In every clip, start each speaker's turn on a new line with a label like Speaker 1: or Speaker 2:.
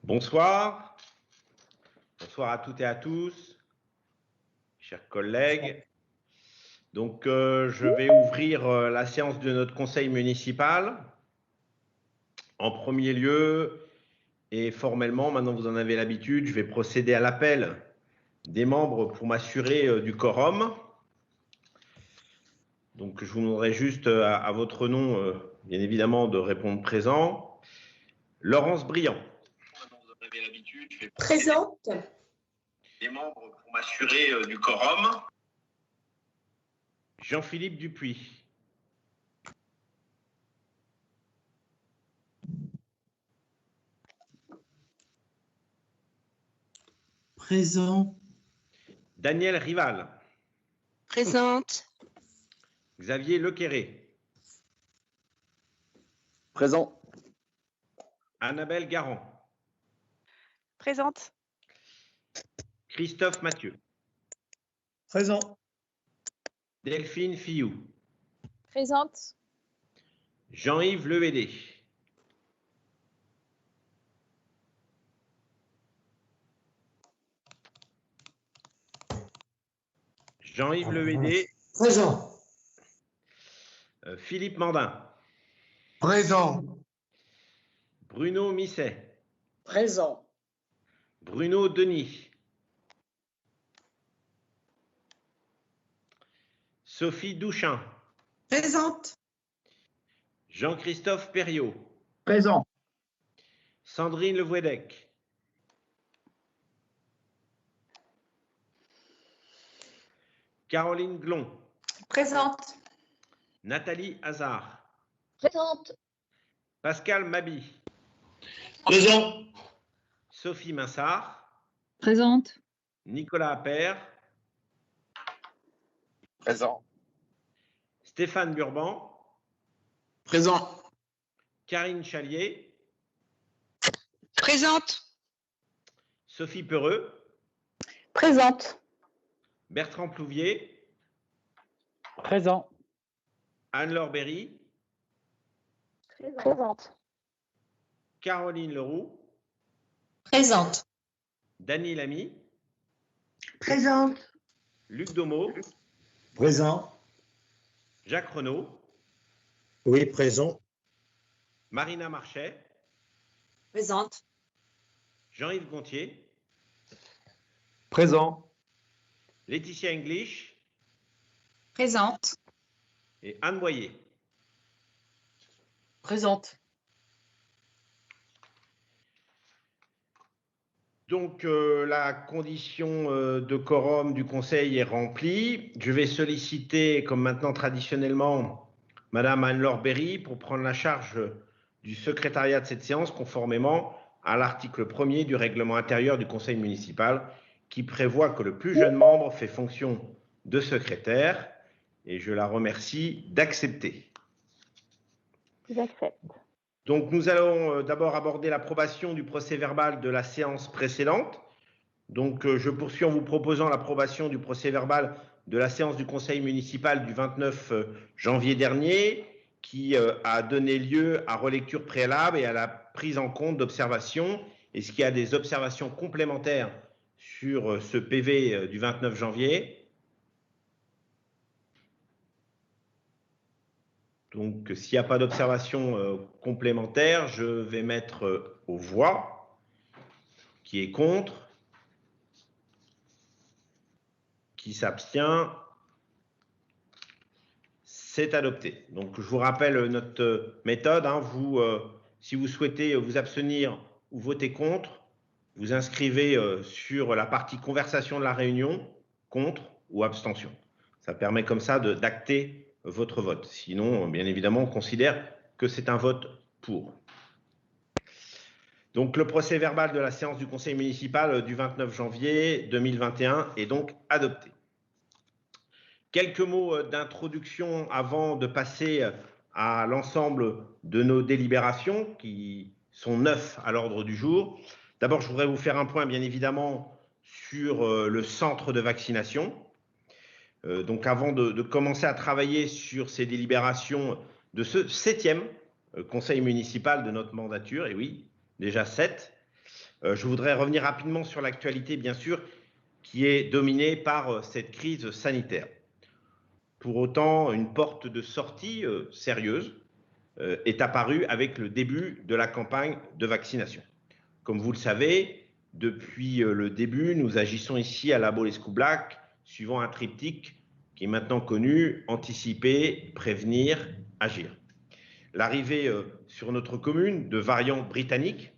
Speaker 1: Bonsoir. Bonsoir à toutes et à tous, chers collègues. Donc, je vais ouvrir la séance de notre conseil municipal. En premier lieu, et formellement, maintenant vous en avez l'habitude, je vais procéder à l'appel des membres pour m'assurer du quorum. Donc, je vous demanderai juste à votre nom, bien évidemment, de répondre présent. Laurence Briand.
Speaker 2: Présente.
Speaker 1: Les membres pour m'assurer du quorum. Jean-Philippe Dupuis.
Speaker 3: Présent.
Speaker 1: Danielle Rival.
Speaker 2: Présente.
Speaker 1: Xavier Lequéré.
Speaker 4: Présent.
Speaker 1: Annabelle Garand.
Speaker 2: Présente.
Speaker 1: Christophe Mathieu.
Speaker 3: Présent.
Speaker 1: Delphine Fillou.
Speaker 2: Présente.
Speaker 1: Jean-Yves Levédé. Jean-Yves Levédé.
Speaker 3: Présent.
Speaker 1: Philippe Mandin.
Speaker 3: Présent.
Speaker 1: Bruno Misset.
Speaker 2: Présent.
Speaker 1: Bruno Denis. Sophie Douchin.
Speaker 3: Présente.
Speaker 1: Jean-Christophe Perriot.
Speaker 4: Présent.
Speaker 1: Sandrine Levoidec. Caroline Glon.
Speaker 2: Présente.
Speaker 1: Nathalie Hazard.
Speaker 2: Présente.
Speaker 1: Pascal Mabi.
Speaker 3: Présent.
Speaker 1: Sophie Massard.
Speaker 5: Présente.
Speaker 1: Nicolas Appert.
Speaker 4: Présent.
Speaker 1: Stéphane Burban.
Speaker 3: Présent.
Speaker 1: Karine Chalier.
Speaker 2: Présente.
Speaker 1: Sophie Peureux.
Speaker 2: Présente.
Speaker 1: Bertrand Plouvier.
Speaker 4: Présent.
Speaker 1: Anne-Laure Berry.
Speaker 2: Présente.
Speaker 1: Caroline Leroux.
Speaker 2: Présente.
Speaker 1: Dany Lamy.
Speaker 3: Présente.
Speaker 1: Luc Domeau.
Speaker 3: Présent.
Speaker 1: Jacques Renaud.
Speaker 3: Oui, présent.
Speaker 1: Marina Marchais.
Speaker 2: Présente.
Speaker 1: Jean-Yves Gontier.
Speaker 4: Présent.
Speaker 1: Laetitia English.
Speaker 2: Présente.
Speaker 1: Et Anne Boyer.
Speaker 2: Présente.
Speaker 1: Donc, la condition de quorum du Conseil est remplie. Je vais solliciter, comme maintenant traditionnellement, Madame Anne-Laure Berry pour prendre la charge du secrétariat de cette séance conformément à l'article 1er du règlement intérieur du Conseil municipal qui prévoit que le plus jeune membre fait fonction de secrétaire et je la remercie d'accepter.
Speaker 2: J'accepte.
Speaker 1: Donc, nous allons d'abord aborder l'approbation du procès-verbal de la séance précédente. Donc, je poursuis en vous proposant l'approbation du procès-verbal de la séance du conseil municipal du 29 janvier dernier, qui a donné lieu à relecture préalable et à la prise en compte d'observations. Est-ce qu'il y a des observations complémentaires sur ce PV du 29 janvier ? Donc, s'il n'y a pas d'observation complémentaire, je vais mettre aux voix. Qui est contre? Qui s'abstient? C'est adopté. Donc, je vous rappelle notre méthode. Si vous souhaitez vous abstenir ou voter contre, vous inscrivez sur la partie conversation de la réunion, contre ou abstention. Ça permet comme ça d'acter votre vote. Sinon, bien évidemment, on considère que c'est un vote pour. Donc, le procès-verbal de la séance du conseil municipal du 29 janvier 2021 est donc adopté. Quelques mots d'introduction avant de passer à l'ensemble de nos délibérations qui sont 9 à l'ordre du jour. D'abord, je voudrais vous faire un point, bien évidemment, sur le centre de vaccination. Donc, avant de commencer à travailler sur ces délibérations de ce 7e conseil municipal de notre mandature, et oui, déjà 7, Je voudrais revenir rapidement sur l'actualité, bien sûr, qui est dominée par cette crise sanitaire. Pour autant, une porte de sortie sérieuse est apparue avec le début de la campagne de vaccination. Comme vous le savez, depuis le début, nous agissons ici à Labo Lescou Black, suivant un triptyque qui est maintenant connu: anticiper, prévenir, agir. L'arrivée sur notre commune de variants britanniques,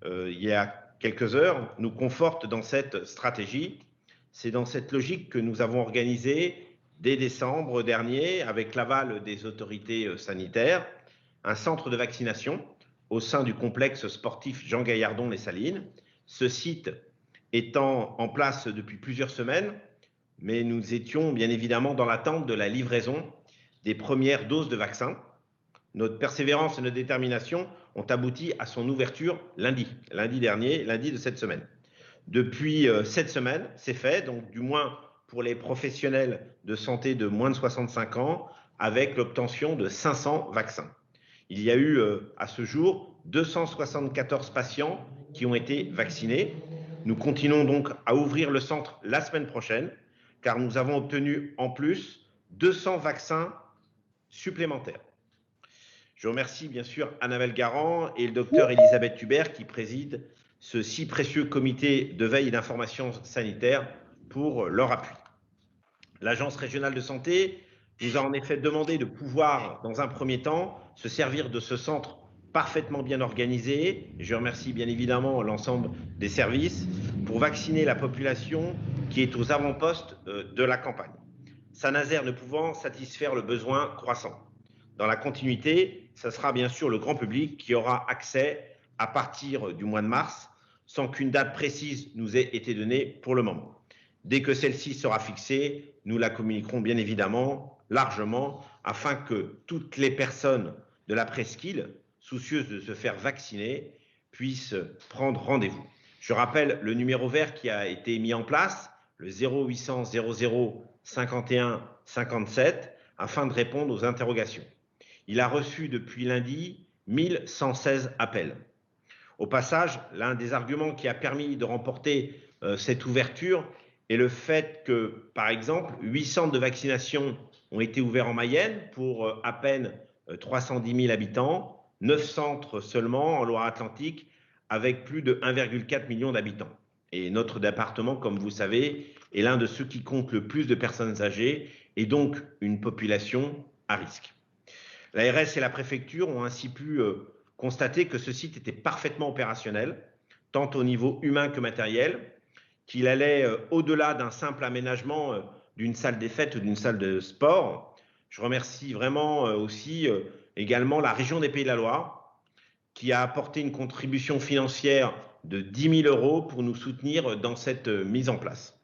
Speaker 1: il y a quelques heures, nous conforte dans cette stratégie. C'est dans cette logique que nous avons organisé, dès décembre dernier, avec l'aval des autorités sanitaires, un centre de vaccination au sein du complexe sportif Jean Gaillardon Les Salines. Ce site étant en place depuis plusieurs semaines, mais nous étions bien évidemment dans l'attente de la livraison des premières doses de vaccins. Notre persévérance et notre détermination ont abouti à son ouverture lundi dernier, lundi de cette semaine. Depuis cette semaine, c'est fait, donc du moins pour les professionnels de santé de moins de 65 ans, avec l'obtention de 500 vaccins. Il y a eu à ce jour 274 patients qui ont été vaccinés. Nous continuons donc à ouvrir le centre la semaine prochaine, car nous avons obtenu en plus 200 vaccins supplémentaires. Je remercie bien sûr Annabelle Garand et le docteur Elisabeth Hubert qui président ce si précieux comité de veille et d'information sanitaire pour leur appui. L'Agence régionale de santé nous a en effet demandé de pouvoir, dans un premier temps, se servir de ce centre parfaitement bien organisé. Je remercie bien évidemment l'ensemble des services pour vacciner la population qui est aux avant-postes de la campagne. Saint-Nazaire ne pouvant satisfaire le besoin croissant. Dans la continuité, ce sera bien sûr le grand public qui aura accès à partir du mois de mars, sans qu'une date précise nous ait été donnée pour le moment. Dès que celle-ci sera fixée, nous la communiquerons bien évidemment largement, afin que toutes les personnes de la presqu'île, soucieuses de se faire vacciner, puissent prendre rendez-vous. Je rappelle le numéro vert qui a été mis en place, le 0800 00 51 57, afin de répondre aux interrogations. Il a reçu depuis lundi 1116 appels. Au passage, l'un des arguments qui a permis de remporter cette ouverture est le fait que, par exemple, 8 centres de vaccination ont été ouverts en Mayenne pour à peine 310 000 habitants, 9 centres seulement en Loire-Atlantique avec plus de 1,4 million d'habitants. Et notre département, comme vous savez, est l'un de ceux qui compte le plus de personnes âgées et donc une population à risque. L'ARS et la préfecture ont ainsi pu constater que ce site était parfaitement opérationnel, tant au niveau humain que matériel, qu'il allait au-delà d'un simple aménagement d'une salle des fêtes ou d'une salle de sport. Je remercie vraiment aussi également la région des Pays de la Loire, qui a apporté une contribution financière de 10 000 € pour nous soutenir dans cette mise en place.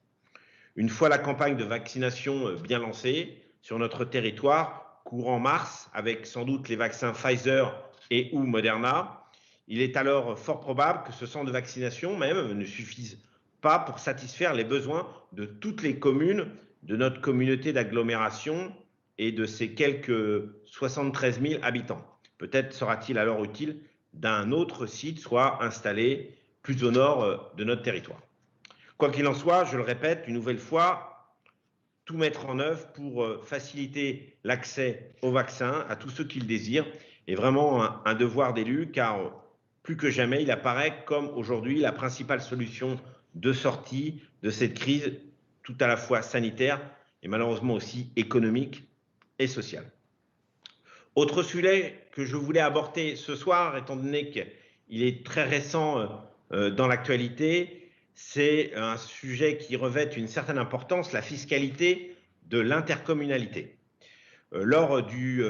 Speaker 1: Une fois la campagne de vaccination bien lancée sur notre territoire, courant mars, avec sans doute les vaccins Pfizer et ou Moderna, il est alors fort probable que ce centre de vaccination même ne suffise pas pour satisfaire les besoins de toutes les communes de notre communauté d'agglomération et de ses quelques 73 000 habitants. Peut-être sera-t-il alors utile d'un autre site soit installé plus au nord de notre territoire. Quoi qu'il en soit, je le répète une nouvelle fois, tout mettre en œuvre pour faciliter l'accès aux vaccins à tous ceux qui le désirent est vraiment un devoir d'élu, car plus que jamais, il apparaît comme aujourd'hui la principale solution de sortie de cette crise tout à la fois sanitaire et malheureusement aussi économique et sociale. Autre sujet que je voulais aborder ce soir, étant donné qu'il est très récent dans l'actualité, c'est un sujet qui revêt une certaine importance, la fiscalité de l'intercommunalité. Lors du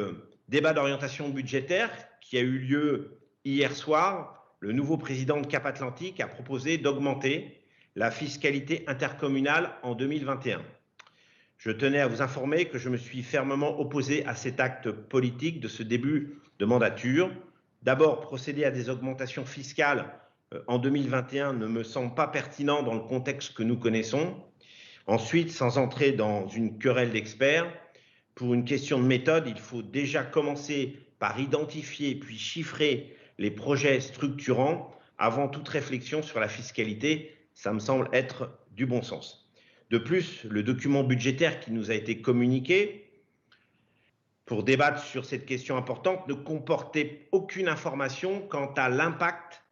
Speaker 1: débat d'orientation budgétaire qui a eu lieu hier soir, le nouveau président de Cap Atlantique a proposé d'augmenter la fiscalité intercommunale en 2021. Je tenais à vous informer que je me suis fermement opposé à cet acte politique de ce début de mandature. D'abord, procéder à des augmentations fiscales en 2021 ne me semble pas pertinent dans le contexte que nous connaissons. Ensuite, sans entrer dans une querelle d'experts, pour une question de méthode, il faut déjà commencer par identifier puis chiffrer les projets structurants avant toute réflexion sur la fiscalité. Ça me semble être du bon sens. De plus, le document budgétaire qui nous a été communiqué pour débattre sur cette question importante ne comportait aucune information quant à l'impact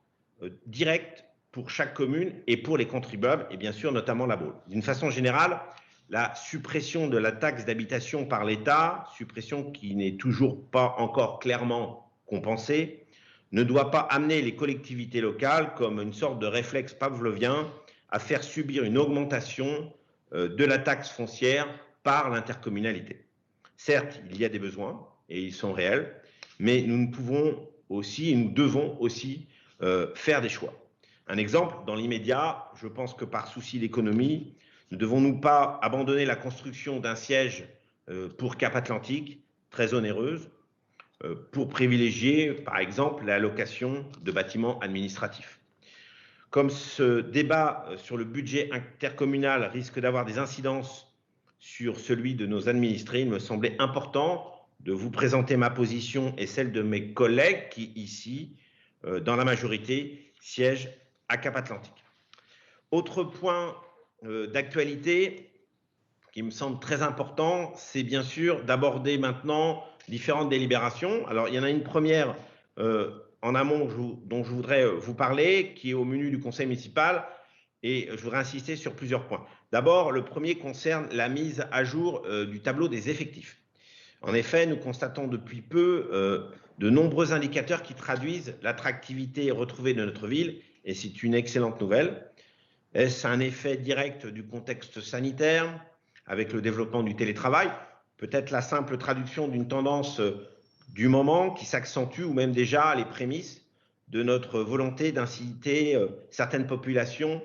Speaker 1: direct pour chaque commune et pour les contribuables, et bien sûr notamment la Baule. D'une façon générale, la suppression de la taxe d'habitation par l'État, suppression qui n'est toujours pas encore clairement compensée, ne doit pas amener les collectivités locales comme une sorte de réflexe pavlovien à faire subir une augmentation de la taxe foncière par l'intercommunalité. Certes, il y a des besoins et ils sont réels, mais nous pouvons aussi et nous devons aussi faire des choix. Un exemple, dans l'immédiat, je pense que par souci d'économie, ne devons-nous pas abandonner la construction d'un siège pour Cap Atlantique, très onéreuse, pour privilégier, par exemple, la location de bâtiments administratifs. Comme ce débat sur le budget intercommunal risque d'avoir des incidences sur celui de nos administrés, il me semblait important de vous présenter ma position et celle de mes collègues qui, ici, dans la majorité, siègent à Cap Atlantique. Autre point d'actualité qui me semble très important, c'est bien sûr d'aborder maintenant différentes délibérations. Alors, il y en a une première en amont dont je voudrais vous parler, qui est au menu du conseil municipal, et je voudrais insister sur plusieurs points. D'abord, le premier concerne la mise à jour du tableau des effectifs. En effet, nous constatons depuis peu de nombreux indicateurs qui traduisent l'attractivité retrouvée de notre ville, et c'est une excellente nouvelle. Est-ce un effet direct du contexte sanitaire, avec le développement du télétravail? Peut-être la simple traduction d'une tendance du moment qui s'accentue, ou même déjà les prémices de notre volonté d'inciter certaines populations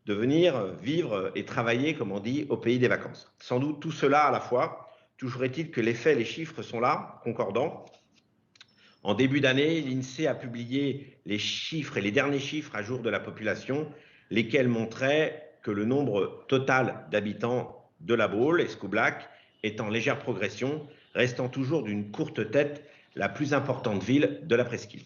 Speaker 1: de venir vivre et travailler, comme on dit, au pays des vacances. Sans doute tout cela à la fois. Toujours est-il que les faits, les chiffres sont là, concordants. En début d'année, l'INSEE a publié les chiffres et les derniers chiffres à jour de la population, lesquels montraient que le nombre total d'habitants de la Baule, Escoublac, est en légère progression, restant toujours d'une courte tête la plus importante ville de la presqu'île.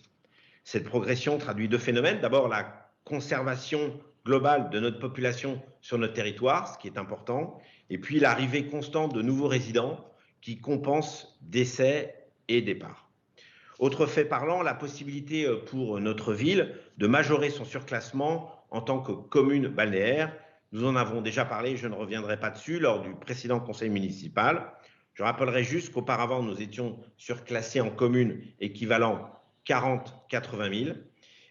Speaker 1: Cette progression traduit deux phénomènes. D'abord, la conservation globale de notre population sur notre territoire, ce qui est important, et puis l'arrivée constante de nouveaux résidents qui compensent décès et départs. Autre fait parlant, la possibilité pour notre ville de majorer son surclassement en tant que commune balnéaire. Nous en avons déjà parlé, je ne reviendrai pas dessus, lors du précédent conseil municipal. Je rappellerai juste qu'auparavant, nous étions surclassés en communes équivalent 40-80 000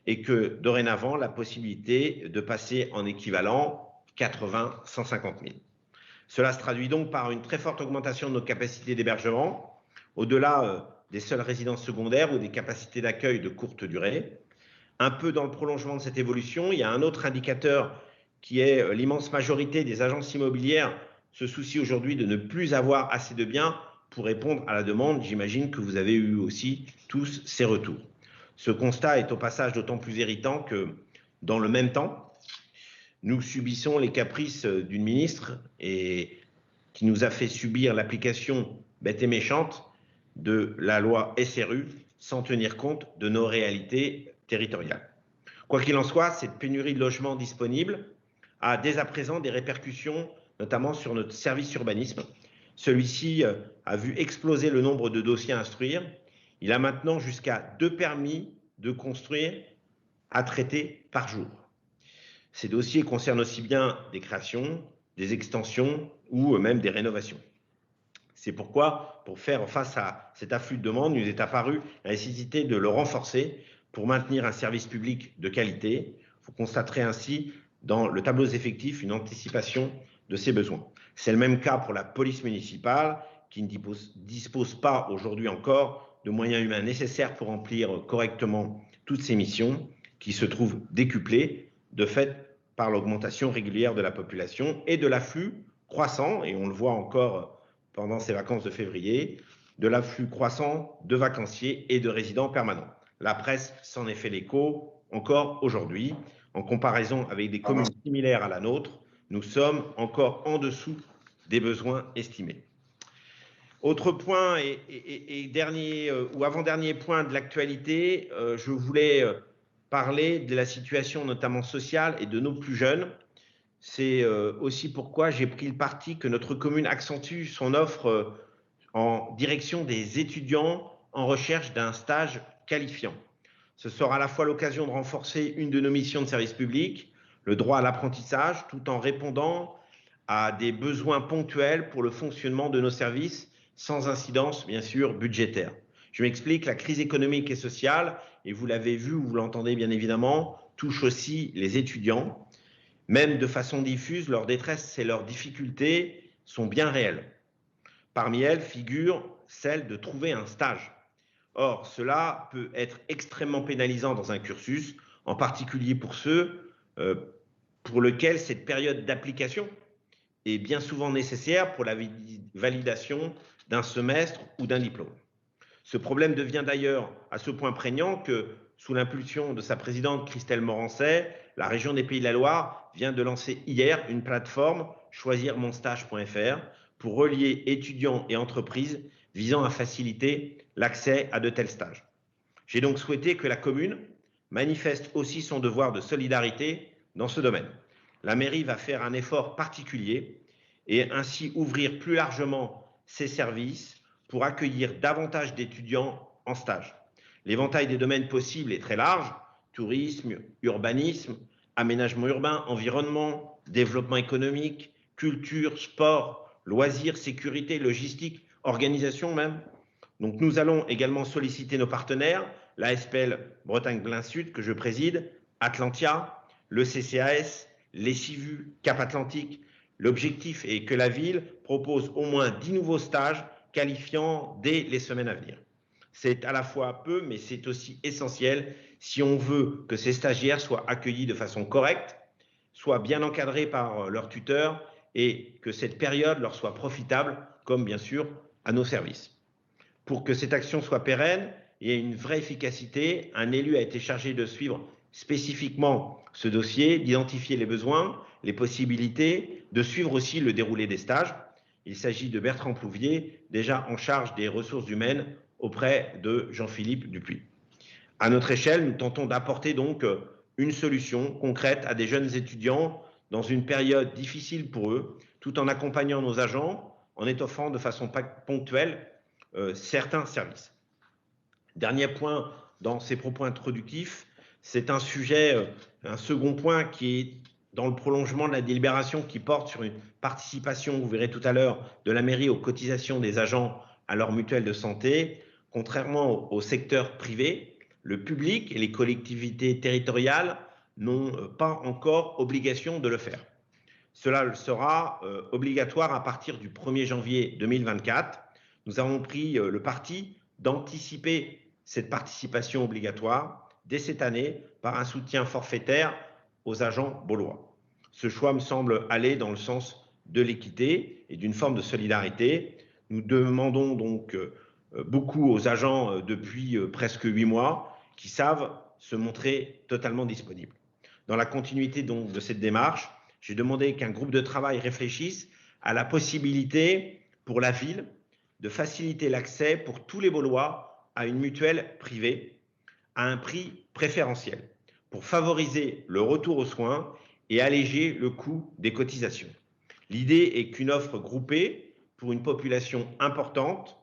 Speaker 1: et que dorénavant, la possibilité de passer en équivalent 80-150 000. Cela se traduit donc par une très forte augmentation de nos capacités d'hébergement, au-delà des seules résidences secondaires ou des capacités d'accueil de courte durée. Un peu dans le prolongement de cette évolution, il y a un autre indicateur qui est l'immense majorité des agences immobilières se soucient aujourd'hui de ne plus avoir assez de biens pour répondre à la demande. J'imagine que vous avez eu aussi tous ces retours. Ce constat est au passage d'autant plus irritant que, dans le même temps, nous subissons les caprices d'une ministre et qui nous a fait subir l'application bête et méchante de la loi SRU sans tenir compte de nos réalités territoriales. Quoi qu'il en soit, cette pénurie de logements disponibles a dès à présent des répercussions, notamment sur notre service urbanisme. Celui-ci a vu exploser le nombre de dossiers à instruire. Il a maintenant jusqu'à 2 permis de construire à traiter par jour. Ces dossiers concernent aussi bien des créations, des extensions ou même des rénovations. C'est pourquoi, pour faire face à cet afflux de demandes, il nous est apparu la nécessité de le renforcer pour maintenir un service public de qualité. Vous constaterez ainsi dans le tableau des effectifs une anticipation de ces besoins. C'est le même cas pour la police municipale qui ne dispose pas aujourd'hui encore de moyens humains nécessaires pour remplir correctement toutes ces missions qui se trouvent décuplées de fait par l'augmentation régulière de la population et de l'afflux croissant, et on le voit encore pendant ces vacances de février, de l'afflux croissant de vacanciers et de résidents permanents. La presse s'en est fait l'écho encore aujourd'hui. En comparaison avec des communes similaires à la nôtre, nous sommes encore en dessous des besoins estimés. Autre point et dernier ou avant-dernier point de l'actualité, je voulais parler de la situation notamment sociale et de nos plus jeunes. C'est aussi pourquoi j'ai pris le parti que notre commune accentue son offre en direction des étudiants en recherche d'un stage qualifiant. Ce sera à la fois l'occasion de renforcer une de nos missions de service public, le droit à l'apprentissage, tout en répondant à des besoins ponctuels pour le fonctionnement de nos services, sans incidence, bien sûr, budgétaire. Je m'explique, la crise économique et sociale, et vous l'avez vu ou vous l'entendez bien évidemment, touche aussi les étudiants. Même de façon diffuse, leur détresse et leurs difficultés sont bien réelles. Parmi elles figure celle de trouver un stage. Or, cela peut être extrêmement pénalisant dans un cursus, en particulier pour ceux pour lesquels cette période d'application est bien souvent nécessaire pour la validation d'un semestre ou d'un diplôme. Ce problème devient d'ailleurs à ce point prégnant que, sous l'impulsion de sa présidente Christelle Morancet, la région des Pays de la Loire vient de lancer hier une plateforme choisirmonstage.fr pour relier étudiants et entreprises visant à faciliter l'accès à de tels stages. J'ai donc souhaité que la commune manifeste aussi son devoir de solidarité dans ce domaine. La mairie va faire un effort particulier et ainsi ouvrir plus largement ses services pour accueillir davantage d'étudiants en stage. L'éventail des domaines possibles est très large: tourisme, urbanisme, aménagement urbain, environnement, développement économique, culture, sport, loisirs, sécurité, logistique, organisation même. Donc nous allons également solliciter nos partenaires, la SPL Bretagne Plein Sud que je préside, Atlantia, le CCAS, les CIVU, Cap Atlantique. L'objectif est que la ville propose au moins 10 nouveaux stages qualifiants dès les semaines à venir. C'est à la fois peu, mais c'est aussi essentiel si on veut que ces stagiaires soient accueillis de façon correcte, soient bien encadrés par leurs tuteurs et que cette période leur soit profitable, comme bien sûr à nos services. Pour que cette action soit pérenne et ait une vraie efficacité, un élu a été chargé de suivre spécifiquement ce dossier, d'identifier les besoins, les possibilités, de suivre aussi le déroulé des stages. Il s'agit de Bertrand Plouvier, déjà en charge des ressources humaines auprès de Jean-Philippe Dupuis. À notre échelle, nous tentons d'apporter donc une solution concrète à des jeunes étudiants dans une période difficile pour eux, tout en accompagnant nos agents, en étoffant de façon ponctuelle certains services. Dernier point dans ces propos introductifs, c'est un sujet, un second point qui est dans le prolongement de la délibération qui porte sur une participation, vous verrez tout à l'heure, de la mairie aux cotisations des agents à leur mutuelle de santé. Contrairement au secteur privé, le public et les collectivités territoriales n'ont pas encore obligation de le faire. Cela sera obligatoire à partir du 1er janvier 2024. Nous avons pris le parti d'anticiper cette participation obligatoire dès cette année par un soutien forfaitaire aux agents baulois. Ce choix me semble aller dans le sens de l'équité et d'une forme de solidarité. Nous demandons donc beaucoup aux agents depuis presque 8 mois qui savent se montrer totalement disponibles. Dans la continuité donc de cette démarche, j'ai demandé qu'un groupe de travail réfléchisse à la possibilité pour la ville de faciliter l'accès pour tous les Baulois à une mutuelle privée à un prix préférentiel pour favoriser le retour aux soins et alléger le coût des cotisations. L'idée est qu'une offre groupée pour une population importante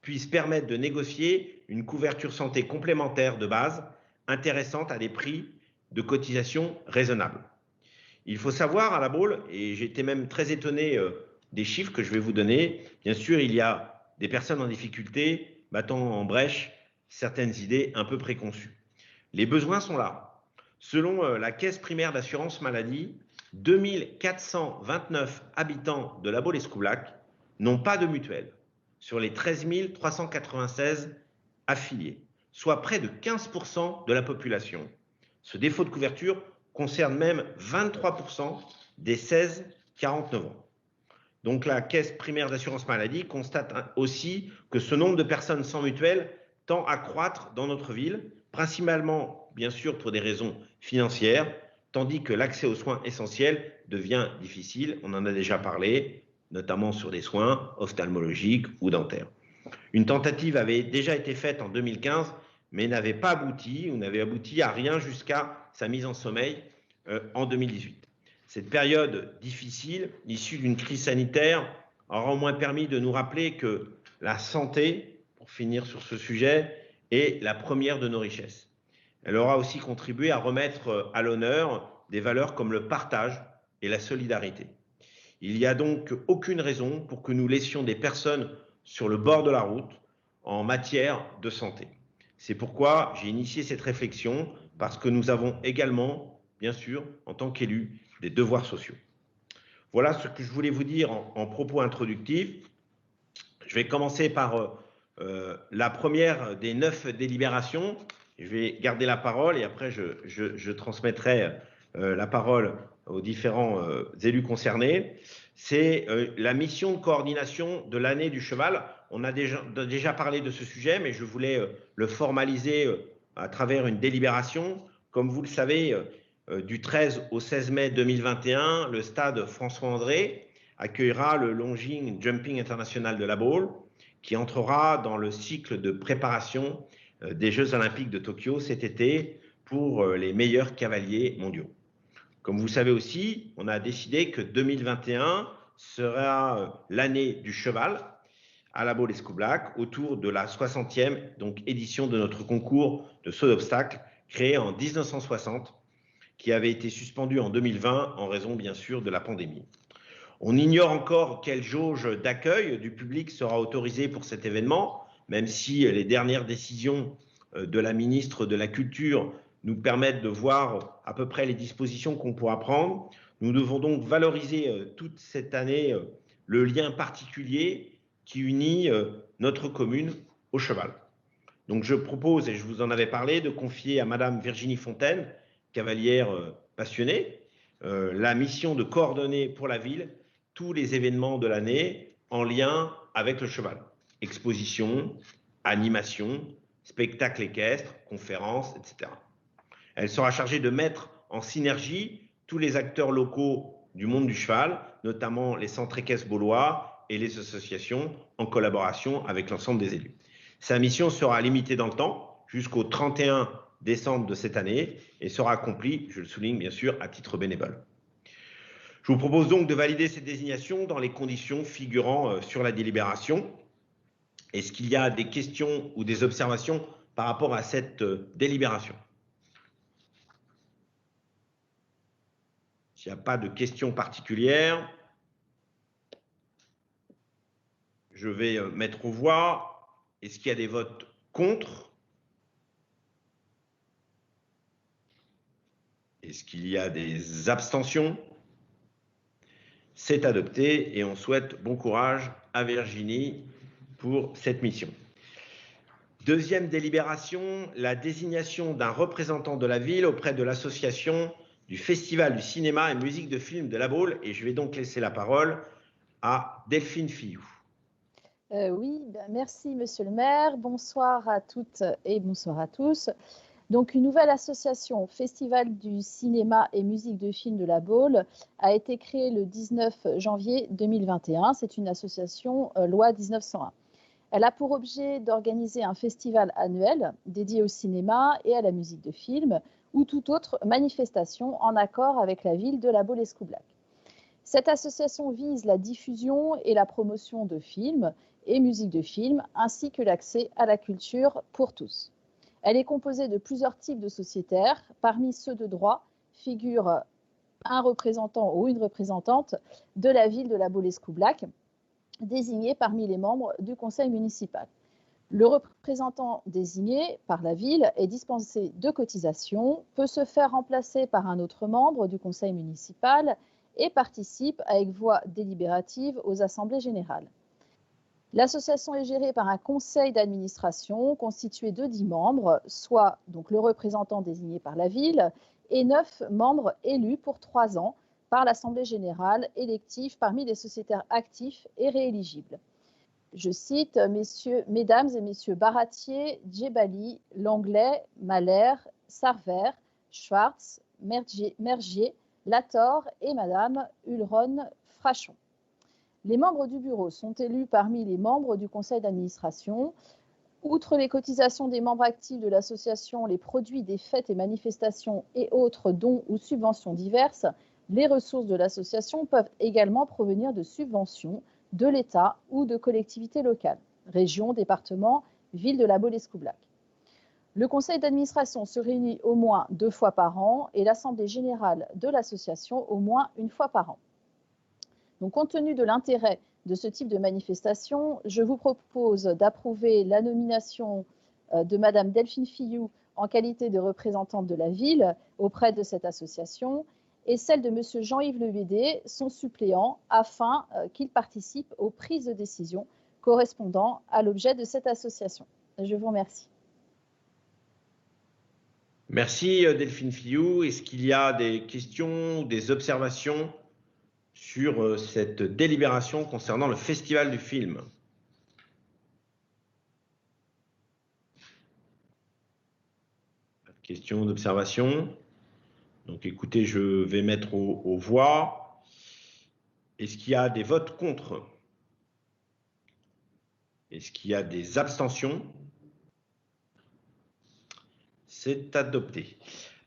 Speaker 1: puisse permettre de négocier une couverture santé complémentaire de base intéressante à des prix de cotisation raisonnables. Il faut savoir à la Baule, et j'étais même très étonné des chiffres que je vais vous donner, bien sûr il y a des personnes en difficulté battant en brèche certaines idées un peu préconçues. Les besoins sont là. Selon la caisse primaire d'assurance maladie, 2429 habitants de la Baule-Escoublac n'ont pas de mutuelle sur les 13 396 affiliés, soit près de 15% de la population. Ce défaut de couverture concerne même 23% des 16-49 ans. Donc la caisse primaire d'assurance maladie constate aussi que ce nombre de personnes sans mutuelle tend à croître dans notre ville, principalement bien sûr pour des raisons financières, tandis que l'accès aux soins essentiels devient difficile, on en a déjà parlé, notamment sur des soins ophtalmologiques ou dentaires. Une tentative avait déjà été faite en 2015, mais n'avait pas abouti ou n'avait abouti à rien jusqu'à sa mise en sommeil en 2018. Cette période difficile, issue d'une crise sanitaire, aura au moins permis de nous rappeler que la santé, pour finir sur ce sujet, est la première de nos richesses. Elle aura aussi contribué à remettre à l'honneur des valeurs comme le partage et la solidarité. Il n'y a donc aucune raison pour que nous laissions des personnes sur le bord de la route en matière de santé. C'est pourquoi j'ai initié cette réflexion, parce que nous avons également, bien sûr, en tant qu'élus, des devoirs sociaux. Voilà ce que je voulais vous dire en propos introductifs. Je vais commencer par la première des 9 délibérations. Je vais garder la parole et après je transmettrai la parole aux différents élus concernés. C'est la mission de coordination de l'année du cheval. On a déjà parlé de ce sujet, mais je voulais le formaliser à travers une délibération. Comme vous le savez, du 13 au 16 mai 2021, le stade François-André accueillera le Longines Jumping International de La Baule, qui entrera dans le cycle de préparation des Jeux Olympiques de Tokyo cet été pour les meilleurs cavaliers mondiaux. Comme vous savez aussi, on a décidé que 2021 sera l'année du cheval à La Baule-Escoublac autour de la 60e édition de notre concours de saut d'obstacles créé en 1960, qui avait été suspendu en 2020 en raison bien sûr de la pandémie. On ignore encore quelle jauge d'accueil du public sera autorisée pour cet événement, même si les dernières décisions de la ministre de la Culture nous permettent de voir à peu près les dispositions qu'on pourra prendre. Nous devons donc valoriser toute cette année le lien particulier qui unit notre commune au cheval. Donc je propose, et je vous en avais parlé, de confier à Madame Virginie Fontaine, cavalière passionnée, la mission de coordonner pour la ville tous les événements de l'année en lien avec le cheval. Expositions, animations, spectacles équestres, conférences, etc. Elle sera chargée de mettre en synergie tous les acteurs locaux du monde du cheval, notamment les centres équestres baulois et les associations, en collaboration avec l'ensemble des élus. Sa mission sera limitée dans le temps, jusqu'au 31 décembre de cette année, et sera accomplie, je le souligne bien sûr, à titre bénévole. Je vous propose donc de valider cette désignation dans les conditions figurant sur la délibération. Est-ce qu'il y a des questions ou des observations par rapport à cette délibération? S'il n'y a pas de questions particulières, je vais mettre aux voix. Est-ce qu'il y a des votes contre? Est-ce qu'il y a des abstentions? C'est adopté et on souhaite bon courage à Virginie pour cette mission. Deuxième délibération, la désignation d'un représentant de la ville auprès de l'association du Festival du cinéma et musique de film de La Baule. Et je vais donc laisser la parole à Delphine Fillou.
Speaker 5: Oui, merci Monsieur le maire. Bonsoir à toutes et bonsoir à tous. Donc, une nouvelle association, Festival du cinéma et musique de film de La Baule, a été créée le 19 janvier 2021. C'est une association loi 1901. Elle a pour objet d'organiser un festival annuel dédié au cinéma et à la musique de film ou toute autre manifestation en accord avec la ville de La Baule-Escoublac. Cette association vise la diffusion et la promotion de films et musique de film, ainsi que l'accès à la culture pour tous. Elle est composée de plusieurs types de sociétaires. Parmi ceux de droit figure un représentant ou une représentante de la ville de La Baule-Escoublac, désigné parmi les membres du conseil municipal. Le représentant désigné par la ville est dispensé de cotisation, peut se faire remplacer par un autre membre du conseil municipal et participe avec voix délibérative aux assemblées générales. L'association est gérée par un conseil d'administration constitué de 10 membres, soit donc le représentant désigné par la ville et 9 membres élus pour 3 ans par l'Assemblée générale élective parmi les sociétaires actifs et rééligibles. Je cite Mesdames et Messieurs Baratier, Djebali, Langlais, Mahler, Sarver, Schwartz, Mergier, Lator et Madame Ulron Frachon. Les membres du bureau sont élus parmi les membres du conseil d'administration Outre les cotisations des membres actifs de l'association, les produits des fêtes et manifestations et autres dons ou subventions diverses, les ressources de l'association peuvent également provenir de subventions de l'État ou de collectivités locales, régions, départements, villes de la Baule-Escoublac. Le conseil d'administration se réunit au moins 2 fois par an et l'assemblée générale de l'association au moins 1 fois par an. Donc, compte tenu de l'intérêt de ce type de manifestation, je vous propose d'approuver la nomination de Madame Delphine Fillou en qualité de représentante de la ville auprès de cette association et celle de Monsieur Jean-Yves Levédé, son suppléant, afin qu'il participe aux prises de décision correspondant à l'objet de cette association. Je vous remercie.
Speaker 1: Merci Delphine Fillou. Est-ce qu'il y a des questions ou des observations sur cette délibération concernant le Festival du film? Pas de questions, d'observations. Donc écoutez, je vais mettre aux voix. Est-ce qu'il y a des votes contre? Est-ce qu'il y a des abstentions? C'est adopté.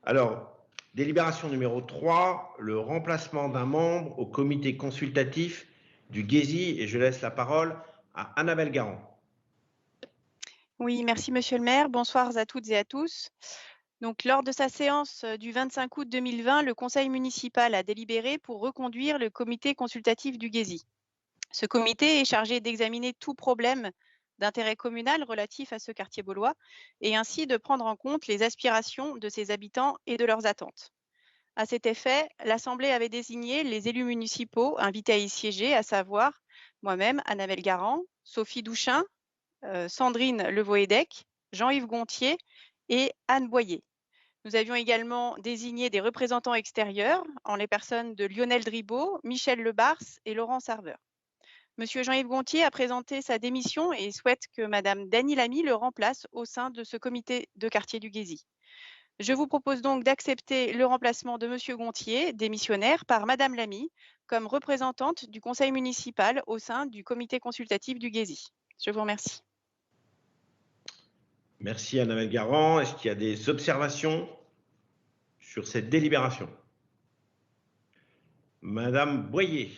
Speaker 1: Alors, délibération numéro 3, le remplacement d'un membre au comité consultatif du GESI, et je laisse la parole à Annabelle Garand.
Speaker 6: Oui, merci Monsieur le maire. Bonsoir à toutes et à tous. Donc, lors de sa séance du 25 août 2020, le conseil municipal a délibéré pour reconduire le comité consultatif du GESI. Ce comité est chargé d'examiner tout problème d'intérêt communal relatif à ce quartier baulois et ainsi de prendre en compte les aspirations de ses habitants et de leurs attentes. À cet effet, l'Assemblée avait désigné les élus municipaux invités à y siéger, à savoir moi-même, Annabelle Garand, Sophie Douchin, Sandrine Levoédec, Jean-Yves Gontier et Anne Boyer. Nous avions également désigné des représentants extérieurs en les personnes de Lionel Dribaud, Michel Lebars et Laurent Serveur. Monsieur Jean-Yves Gontier a présenté sa démission et souhaite que Madame Dany Lamy le remplace au sein de ce comité de quartier du GESI. Je vous propose donc d'accepter le remplacement de Monsieur Gontier, démissionnaire, par Madame Lamy, comme représentante du conseil municipal au sein du comité consultatif du GESI. Je vous remercie.
Speaker 1: Merci Annabelle Garand. Est-ce qu'il y a des observations sur cette délibération? Madame Boyer.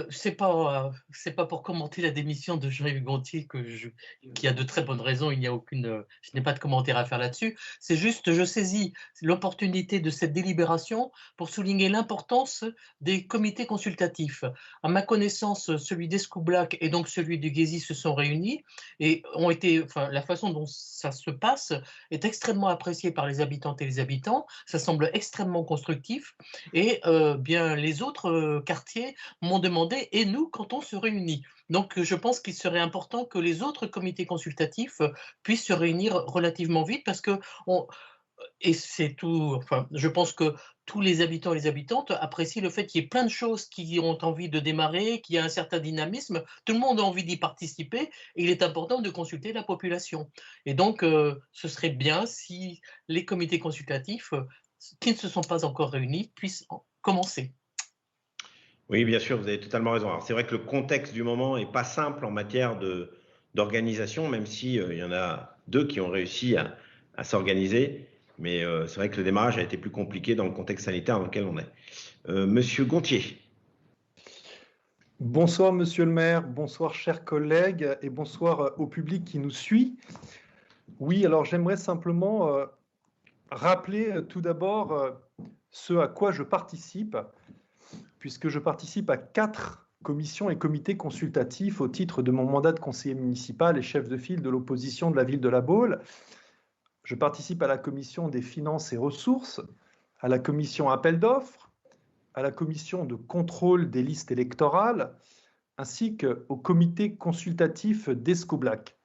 Speaker 7: C'est pas pour commenter la démission de Jean-Yves Gontier qui a de très bonnes raisons. Je n'ai pas de commentaire à faire là-dessus. C'est juste, je saisis l'opportunité de cette délibération pour souligner l'importance des comités consultatifs. À ma connaissance, celui d'Escoublac et donc celui du GESI se sont réunis et la façon dont ça se passe est extrêmement appréciée par les habitantes et les habitants. Ça semble extrêmement constructif et bien les autres quartiers m'ont demandé, et nous, quand on se réunit. Donc, je pense qu'il serait important que les autres comités consultatifs puissent se réunir relativement vite parce que, et c'est tout, je pense que tous les habitants et les habitantes apprécient le fait qu'il y ait plein de choses qui ont envie de démarrer, qu'il y a un certain dynamisme, tout le monde a envie d'y participer et il est important de consulter la population. Et donc, ce serait bien si les comités consultatifs qui ne se sont pas encore réunis puissent commencer.
Speaker 1: Oui, bien sûr, vous avez totalement raison. Alors, c'est vrai que le contexte du moment n'est pas simple en matière d'organisation, même si il y en a 2 qui ont réussi à s'organiser. Mais c'est vrai que le démarrage a été plus compliqué dans le contexte sanitaire dans lequel on est. Monsieur Gontier.
Speaker 8: Bonsoir, monsieur le maire. Bonsoir, chers collègues, et bonsoir au public qui nous suit. Oui, alors j'aimerais simplement rappeler tout d'abord ce à quoi je participe, puisque je participe à 4 commissions et comités consultatifs au titre de mon mandat de conseiller municipal et chef de file de l'opposition de la ville de La Baule. Je participe à la commission des finances et ressources, à la commission appel d'offres, à la commission de contrôle des listes électorales, ainsi qu'au comité consultatif d'Escoublac.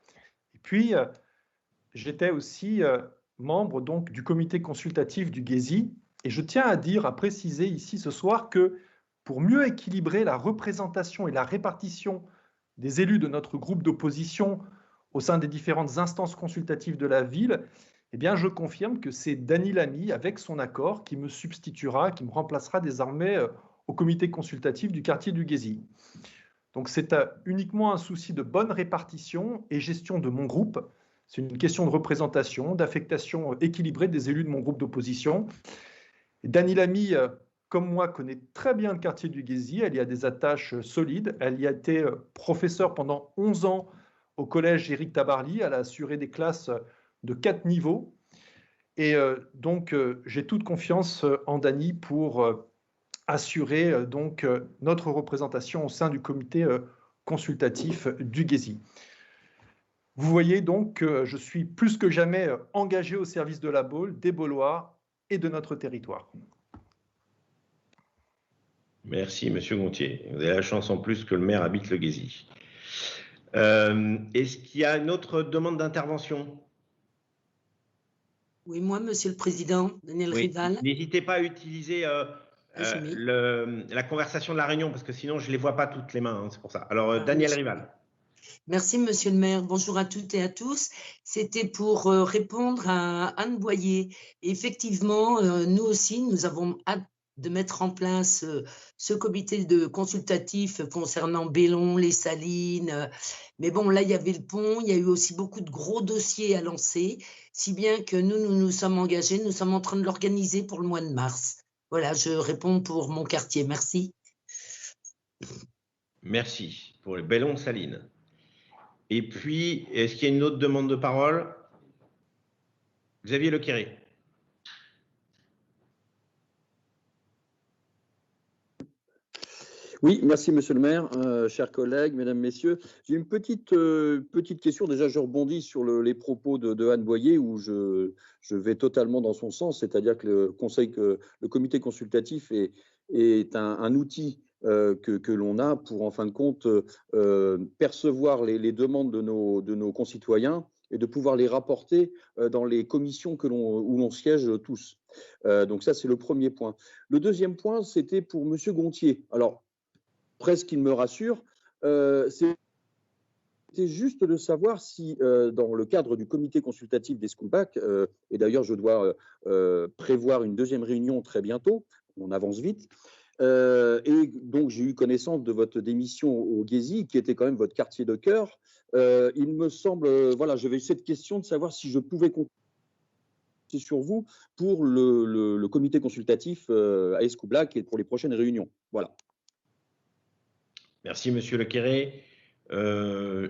Speaker 8: Et puis, j'étais aussi membre donc, du comité consultatif du GESI, et je tiens à préciser ici ce soir que pour mieux équilibrer la représentation et la répartition des élus de notre groupe d'opposition au sein des différentes instances consultatives de la ville, eh bien, je confirme que c'est Dany Lamy, avec son accord, qui me substituera, qui me remplacera désormais au comité consultatif du quartier du GESI. Donc c'est uniquement un souci de bonne répartition et gestion de mon groupe. C'est une question de représentation, d'affectation équilibrée des élus de mon groupe d'opposition. Dany Lamy, comme moi, connaît très bien le quartier du Guésy. Elle y a des attaches solides. Elle y a été professeure pendant 11 ans au collège Éric Tabarly. Elle a assuré des classes de 4 niveaux. Et donc, j'ai toute confiance en Dany pour assurer donc notre représentation au sein du comité consultatif du Guésy. Vous voyez donc que je suis plus que jamais engagé au service de la Baule, des Baulois et de notre territoire.
Speaker 1: Merci, Monsieur Gontier. Vous avez la chance en plus que le maire habite le Guésy. Est-ce qu'il y a une autre demande d'intervention?
Speaker 9: Oui, moi, Monsieur le Président, Daniel Rival.
Speaker 1: N'hésitez pas à utiliser la conversation de la réunion, parce que sinon, je ne les vois pas toutes les mains, hein, c'est pour ça. Alors, Daniel Rival.
Speaker 9: Merci, Monsieur le maire. Bonjour à toutes et à tous. C'était pour répondre à Anne Boyer. Effectivement, nous aussi, nous avons hâte de mettre en place ce comité de consultatif concernant Bellon, les Salines. Mais bon, là, il y avait le pont, il y a eu aussi beaucoup de gros dossiers à lancer, si bien que nous nous sommes engagés, nous sommes en train de l'organiser pour le mois de mars. Voilà, je réponds pour mon quartier. Merci.
Speaker 1: Merci pour les Bellon Salines. Et puis, est-ce qu'il y a une autre demande de parole? Xavier Lequéré.
Speaker 10: Oui, merci Monsieur le maire, chers collègues, mesdames, messieurs. J'ai une petite question. Déjà, je rebondis sur les propos de Anne Boyer où je vais totalement dans son sens, c'est-à-dire que le comité consultatif est un outil que l'on a pour, en fin de compte, percevoir les demandes de nos concitoyens et de pouvoir les rapporter dans les commissions où l'on siège tous. Donc ça, c'est le premier point. Le deuxième point, c'était pour Monsieur Gontier. Alors, presque il me rassure, c'était juste de savoir si, dans le cadre du comité consultatif des School Back, et d'ailleurs je dois prévoir une deuxième réunion très bientôt, on avance vite, et donc j'ai eu connaissance de votre démission au Guésy, qui était quand même votre quartier de cœur. Il me semble, voilà, j'avais cette question de savoir si je pouvais compter sur vous pour le comité consultatif à School Back et pour les prochaines réunions. Voilà.
Speaker 1: Merci, Monsieur Lequéré. Vous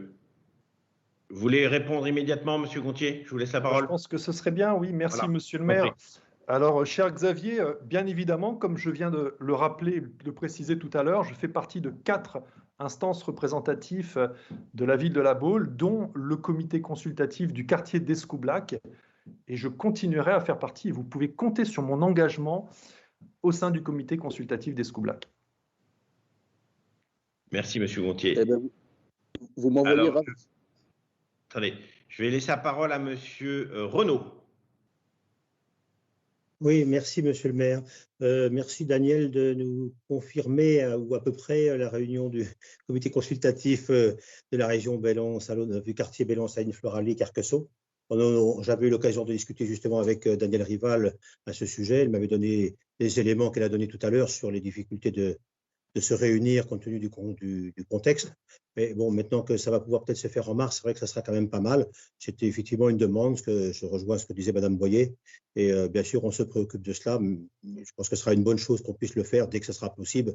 Speaker 1: voulez répondre immédiatement, Monsieur Gontier? Je vous laisse la parole.
Speaker 8: Je pense que ce serait bien, oui. Merci, voilà. Monsieur le maire. Alors, cher Xavier, bien évidemment, comme je viens de le rappeler, de le préciser tout à l'heure, je fais partie de 4 instances représentatives de la ville de La Baule, dont le comité consultatif du quartier d'Escoublac. Et je continuerai à faire partie, et vous pouvez compter sur mon engagement au sein du comité consultatif d'Escoublac.
Speaker 1: Merci, Monsieur Gontier.
Speaker 10: Eh bien, vous m'envoyez.
Speaker 1: Attendez, je vais laisser la parole à Monsieur Renaud.
Speaker 11: Oui, merci, Monsieur le maire. Merci, Daniel, de nous confirmer, ou à peu près, la réunion du comité consultatif de la région Bellon-Salon, du quartier Bellon-Salines-Floralie-Carcassonne. J'avais eu l'occasion de discuter justement avec Daniel Rival à ce sujet. Elle m'avait donné des éléments qu'elle a donnés tout à l'heure sur les difficultés de se réunir compte tenu du contexte. Mais bon, maintenant que ça va pouvoir peut-être se faire en mars, c'est vrai que ça sera quand même pas mal. C'était effectivement une demande, que je rejoins ce que disait Madame Boyer. Et bien sûr, on se préoccupe de cela. Je pense que ce sera une bonne chose qu'on puisse le faire dès que ce sera possible,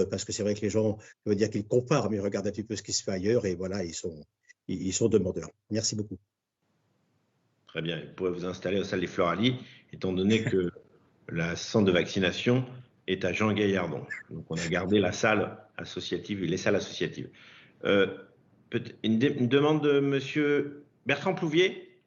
Speaker 11: parce que c'est vrai que les gens, ça veut dire qu'ils comparent, mais ils regardent un petit peu ce qui se fait ailleurs. Et voilà, ils sont demandeurs. Merci beaucoup.
Speaker 1: Très bien. Vous pourrez vous installer au salle des Floralie, étant donné que la centre de vaccination est à Jean Gaillardon. Donc, on a gardé la salle associative, les salles associatives. Une demande de Monsieur Bertrand Plouvier.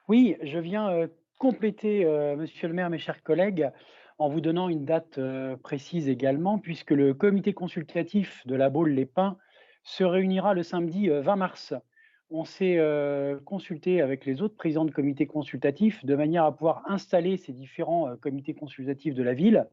Speaker 4: Oui, je viens compléter, Monsieur le maire, mes chers collègues, en vous donnant une date précise également, puisque le comité consultatif de la Baule-les-Pins se réunira le samedi 20 mars. On s'est consulté avec les autres présidents de comités consultatifs de manière à pouvoir installer ces différents comités consultatifs de la ville,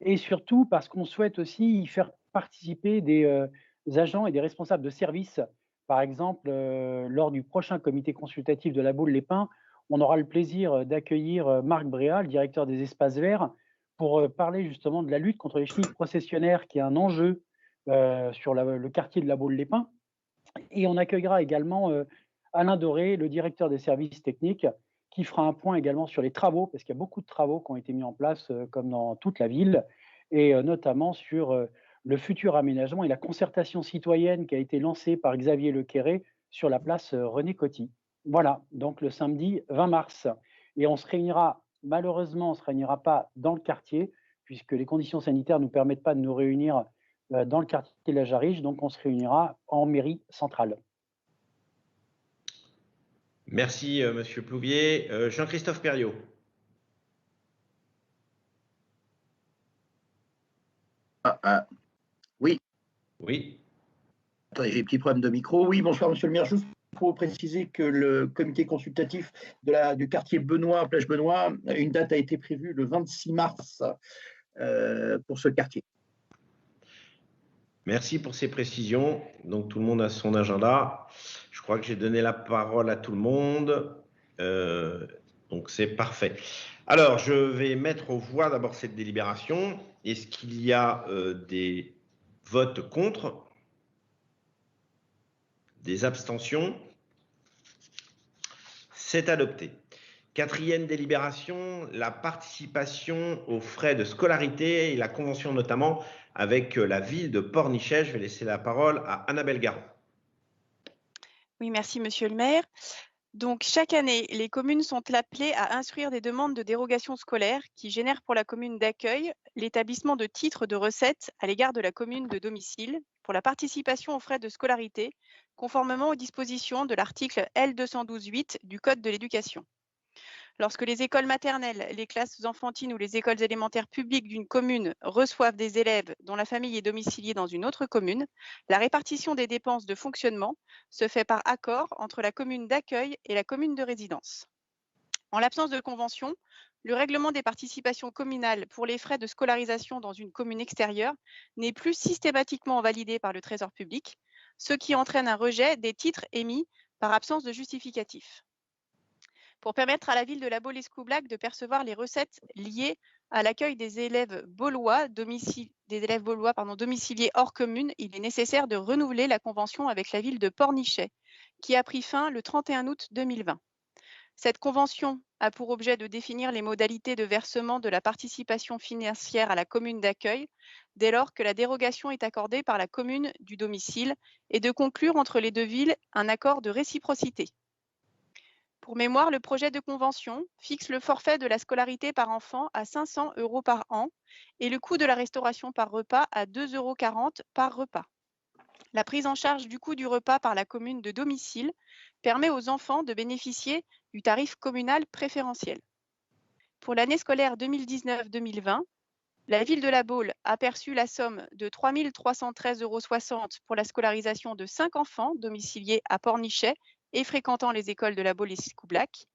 Speaker 4: et surtout parce qu'on souhaite aussi y faire participer des agents et des responsables de service. Par exemple, lors du prochain comité consultatif de la Baule-les-Pins, on aura le plaisir d'accueillir Marc Bréa, le directeur des espaces verts, pour parler justement de la lutte contre les chenilles processionnaires, qui est un enjeu sur le quartier de la Baule-les-Pins. Et on accueillera également Alain Doré, le directeur des services techniques, qui fera un point également sur les travaux, parce qu'il y a beaucoup de travaux qui ont été mis en place, comme dans toute la ville, et notamment sur le futur aménagement et la concertation citoyenne qui a été lancée par Xavier Lequéré sur la place René Coty. Voilà, donc le samedi 20 mars. Et on se réunira, malheureusement, on ne se réunira pas dans le quartier, puisque les conditions sanitaires ne nous permettent pas de nous réunir dans le quartier de la Jarriche, donc on se réunira en mairie centrale.
Speaker 1: Merci, Monsieur Plouvier. Jean-Christophe Perriot.
Speaker 12: Oui.
Speaker 1: Oui.
Speaker 12: Attendez, petit problème de micro. Oui, bonsoir, Monsieur le maire. Juste pour préciser que le comité consultatif du quartier Benoît, plage Benoît, une date a été prévue le 26 mars pour ce quartier.
Speaker 1: Merci pour ces précisions. Donc, tout le monde a son agenda. Je crois que j'ai donné la parole à tout le monde. Donc, c'est parfait. Alors, je vais mettre aux voix d'abord cette délibération. Est-ce qu'il y a des votes contre? Des abstentions? C'est adopté. Quatrième délibération, la participation aux frais de scolarité et la convention notamment avec la ville de Pornichet. Je vais laisser la parole à Annabelle Garand.
Speaker 6: Oui, merci Monsieur le maire. Donc, chaque année, les communes sont appelées à instruire des demandes de dérogation scolaire qui génèrent pour la commune d'accueil l'établissement de titres de recettes à l'égard de la commune de domicile pour la participation aux frais de scolarité, conformément aux dispositions de l'article L212-8 du Code de l'éducation. Lorsque les écoles maternelles, les classes enfantines ou les écoles élémentaires publiques d'une commune reçoivent des élèves dont la famille est domiciliée dans une autre commune, la répartition des dépenses de fonctionnement se fait par accord entre la commune d'accueil et la commune de résidence. En l'absence de convention, le règlement des participations communales pour les frais de scolarisation dans une commune extérieure n'est plus systématiquement validé par le Trésor public, ce qui entraîne un rejet des titres émis par absence de justificatif. Pour permettre à la ville de La Baule-Escoublac de percevoir les recettes liées à l'accueil des élèves baulois, domiciliés hors commune, il est nécessaire de renouveler la convention avec la ville de Pornichet, qui a pris fin le 31 août 2020. Cette convention a pour objet de définir les modalités de versement de la participation financière à la commune d'accueil, dès lors que la dérogation est accordée par la commune du domicile, et de conclure entre les deux villes un accord de réciprocité. Pour mémoire, le projet de convention fixe le forfait de la scolarité par enfant à 500 € par an et le coût de la restauration par repas à 2,40 € par repas. La prise en charge du coût du repas par la commune de domicile permet aux enfants de bénéficier du tarif communal préférentiel. Pour l'année scolaire 2019-2020, la ville de La Baule a perçu la somme de 3 313,60 € pour la scolarisation de 5 enfants domiciliés à Pornichet et fréquentant les écoles de La Baule-Escoublac.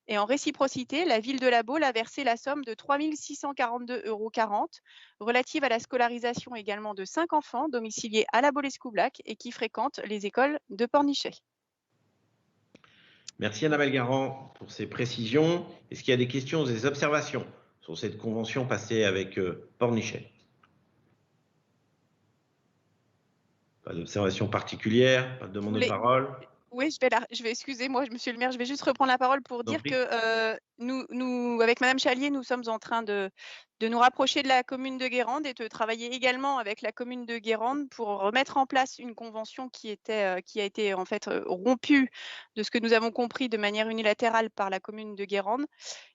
Speaker 6: Et en réciprocité, la ville de La Baule a versé la somme de 3 642,40 € relative à la scolarisation également de 5 enfants domiciliés à La Baule-Escoublac et qui fréquentent les écoles de Pornichet.
Speaker 1: Merci Annabelle Garand pour ces précisions. Est-ce qu'il y a des questions ou des observations sur cette convention passée avec Pornichet? Pas d'observation particulière, pas de demande de parole?
Speaker 6: Oui, excusez-moi, monsieur le maire, je vais juste reprendre la parole pour dire que nous, avec Madame Chalier, nous sommes en train de nous rapprocher de la commune de Guérande et de travailler également avec la commune de Guérande pour remettre en place une convention qui a été en fait rompue, de ce que nous avons compris, de manière unilatérale par la commune de Guérande,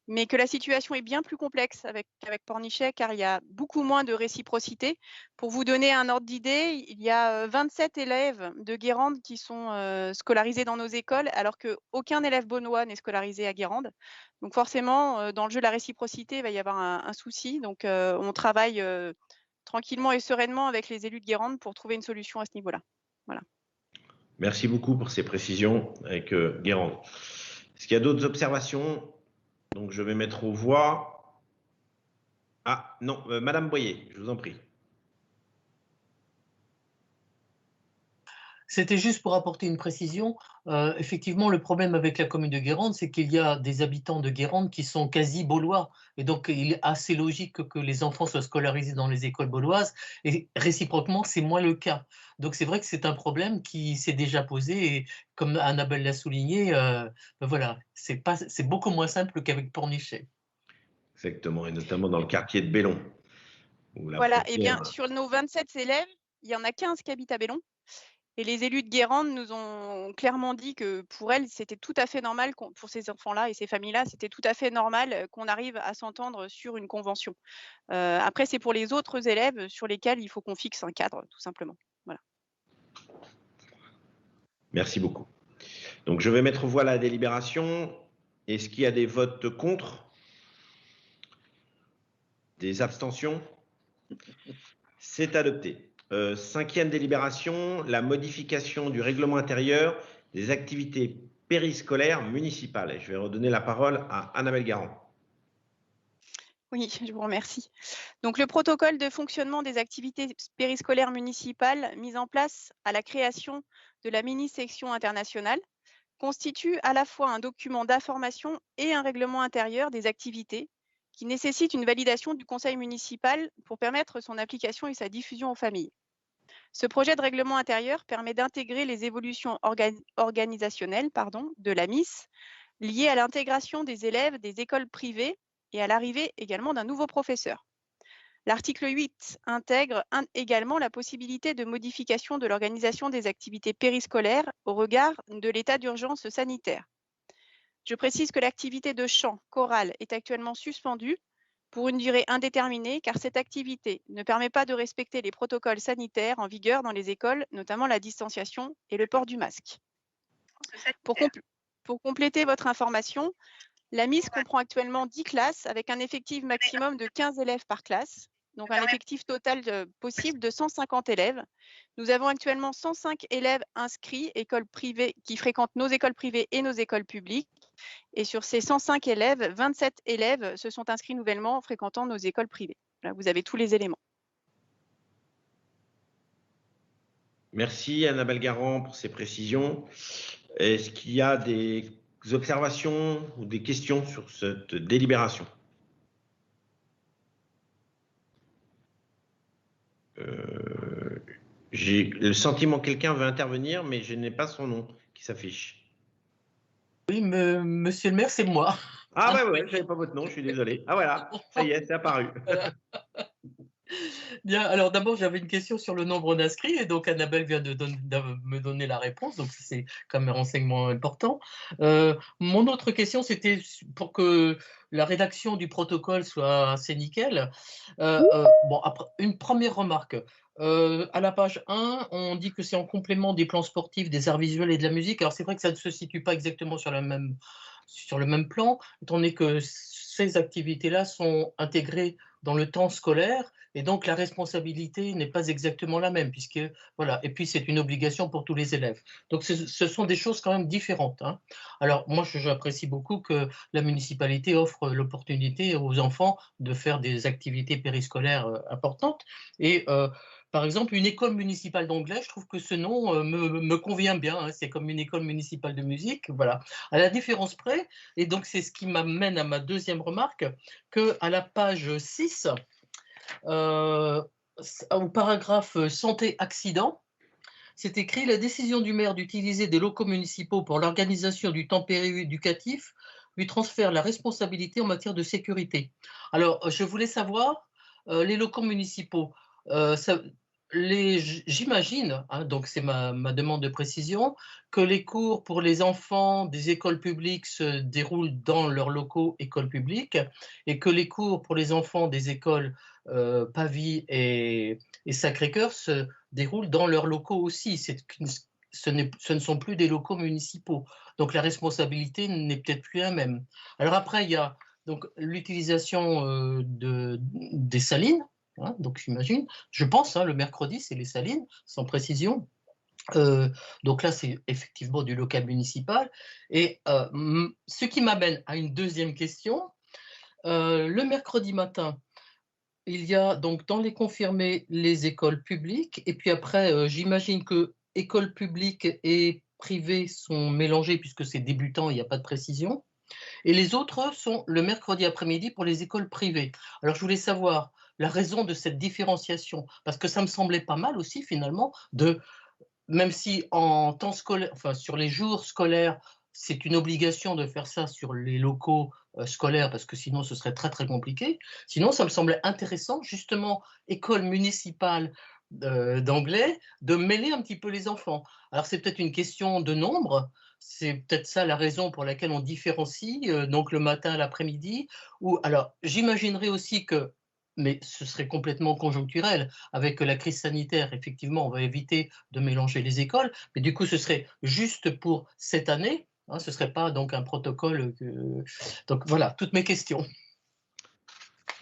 Speaker 6: mais que la situation est bien plus complexe avec Pornichet car il y a beaucoup moins de réciprocité. Pour vous donner un ordre d'idée, il y a 27 élèves de Guérande qui sont scolarisés dans nos écoles alors qu'aucun élève beaunois n'est scolarisé à Guérande. Donc forcément, dans le jeu de la réciprocité, il va y avoir un souci. Donc on travaille tranquillement et sereinement avec les élus de Guérande pour trouver une solution à ce niveau-là. Voilà.
Speaker 1: Merci beaucoup pour ces précisions avec Guérande. Est-ce qu'il y a d'autres observations? Donc, je vais mettre aux voix. Ah, non, Madame Boyer, je vous en prie.
Speaker 7: C'était juste pour apporter une précision. Effectivement, le problème avec la commune de Guérande, c'est qu'il y a des habitants de Guérande qui sont quasi baulois. Et donc, il est assez logique que les enfants soient scolarisés dans les écoles bauloises. Et réciproquement, c'est moins le cas. Donc, c'est vrai que c'est un problème qui s'est déjà posé. Et comme Annabelle l'a souligné, voilà, c'est beaucoup moins simple qu'avec Pornichet.
Speaker 1: Exactement, et notamment dans le quartier de Bellon.
Speaker 6: Voilà, et bien, sur nos 27 élèves, il y en a 15 qui habitent à Bellon. Et les élus de Guérande nous ont clairement dit que pour elles, c'était tout à fait normal, pour ces enfants-là et ces familles-là, c'était tout à fait normal qu'on arrive à s'entendre sur une convention. Après, c'est pour les autres élèves sur lesquels il faut qu'on fixe un cadre, tout simplement. Voilà.
Speaker 1: Merci beaucoup. Donc, je vais mettre aux voix la délibération. Est-ce qu'il y a des votes contre? Des abstentions? C'est adopté. Cinquième délibération, la modification du règlement intérieur des activités périscolaires municipales. Je vais redonner la parole à Annabelle Garand.
Speaker 6: Oui, je vous remercie. Donc, le protocole de fonctionnement des activités périscolaires municipales mis en place à la création de la mini-section internationale constitue à la fois un document d'information et un règlement intérieur des activités qui nécessite une validation du conseil municipal pour permettre son application et sa diffusion aux familles. Ce projet de règlement intérieur permet d'intégrer les évolutions organisationnelles de la MIS liées à l'intégration des élèves des écoles privées et à l'arrivée également d'un nouveau professeur. L'article 8 intègre également la possibilité de modification de l'organisation des activités périscolaires au regard de l'état d'urgence sanitaire. Je précise que l'activité de chant choral est actuellement suspendue pour une durée indéterminée, car cette activité ne permet pas de respecter les protocoles sanitaires en vigueur dans les écoles, notamment la distanciation et le port du masque. Pour compléter votre information, la MIS comprend actuellement 10 classes avec un effectif maximum de 15 élèves par classe, donc un effectif total possible de 150 élèves. Nous avons actuellement 105 élèves inscrits, écoles privées, qui fréquentent nos écoles privées et nos écoles publiques. Et sur ces 105 élèves, 27 élèves se sont inscrits nouvellement en fréquentant nos écoles privées. Là, vous avez tous les éléments.
Speaker 1: Merci Annabelle Garand pour ces précisions. Est-ce qu'il y a des observations ou des questions sur cette délibération? J'ai le sentiment que quelqu'un veut intervenir, mais je n'ai pas son nom qui s'affiche.
Speaker 7: Oui, monsieur le maire, c'est moi.
Speaker 1: Ah ouais, je n'avais pas votre nom, je suis désolé. Ah voilà, ça y est, c'est apparu.
Speaker 7: Bien, alors d'abord, j'avais une question sur le nombre d'inscrits, et donc Annabelle vient de me donner la réponse, donc c'est quand même un renseignement important. Mon autre question, c'était pour que la rédaction du protocole soit assez nickel. Bon, après, une première remarque. À la page 1, on dit que c'est en complément des plans sportifs, des arts visuels et de la musique. Alors c'est vrai que ça ne se situe pas exactement sur le même plan, étant donné que ces activités-là sont intégrées dans le temps scolaire, et donc la responsabilité n'est pas exactement la même, puisque voilà, et puis c'est une obligation pour tous les élèves. Donc ce sont des choses quand même différentes, hein. Alors moi j'apprécie beaucoup que la municipalité offre l'opportunité aux enfants de faire des activités périscolaires importantes, et par exemple, une école municipale d'anglais, je trouve que ce nom me convient bien, hein. C'est comme une école municipale de musique, voilà. À la différence près, et donc c'est ce qui m'amène à ma deuxième remarque, qu'à la page 6, au paragraphe santé-accident, c'est écrit « La décision du maire d'utiliser des locaux municipaux pour l'organisation du temps périéducatif lui transfère la responsabilité en matière de sécurité. » Alors, je voulais savoir, les locaux municipaux, j'imagine, hein, donc c'est ma demande de précision, que les cours pour les enfants des écoles publiques se déroulent dans leurs locaux écoles publiques, et que les cours pour les enfants des écoles Pavie et Sacré-Cœur se déroulent dans leurs locaux aussi. Ce ne sont plus des locaux municipaux. Donc la responsabilité n'est peut-être plus la même. Alors après, il y a donc l'utilisation des salines. Hein, donc j'imagine, je pense, hein, le mercredi, c'est les salines, sans précision. Donc là, c'est effectivement du local municipal. Et ce qui m'amène à une deuxième question. Le mercredi matin, il y a donc dans les confirmés les écoles publiques, et puis après, j'imagine que écoles publiques et privées sont mélangées puisque c'est débutant, il n'y a pas de précision. Et les autres sont le mercredi après-midi pour les écoles privées. Alors, je voulais savoir la raison de cette différenciation, parce que ça me semblait pas mal aussi, finalement, même si en temps scolaire, enfin, sur les jours scolaires, c'est une obligation de faire ça sur les locaux scolaires, parce que sinon, ce serait très, très compliqué. Sinon, ça me semblait intéressant, justement, école municipale d'anglais, de mêler un petit peu les enfants. Alors, c'est peut-être une question de nombre, c'est peut-être ça la raison pour laquelle on différencie, donc le matin, l'après-midi. Ou alors, j'imaginerais aussi que, mais ce serait complètement conjoncturel, avec la crise sanitaire, effectivement, on va éviter de mélanger les écoles, mais du coup, ce serait juste pour cette année, hein, ce ne serait pas donc un protocole. Donc voilà, toutes mes questions.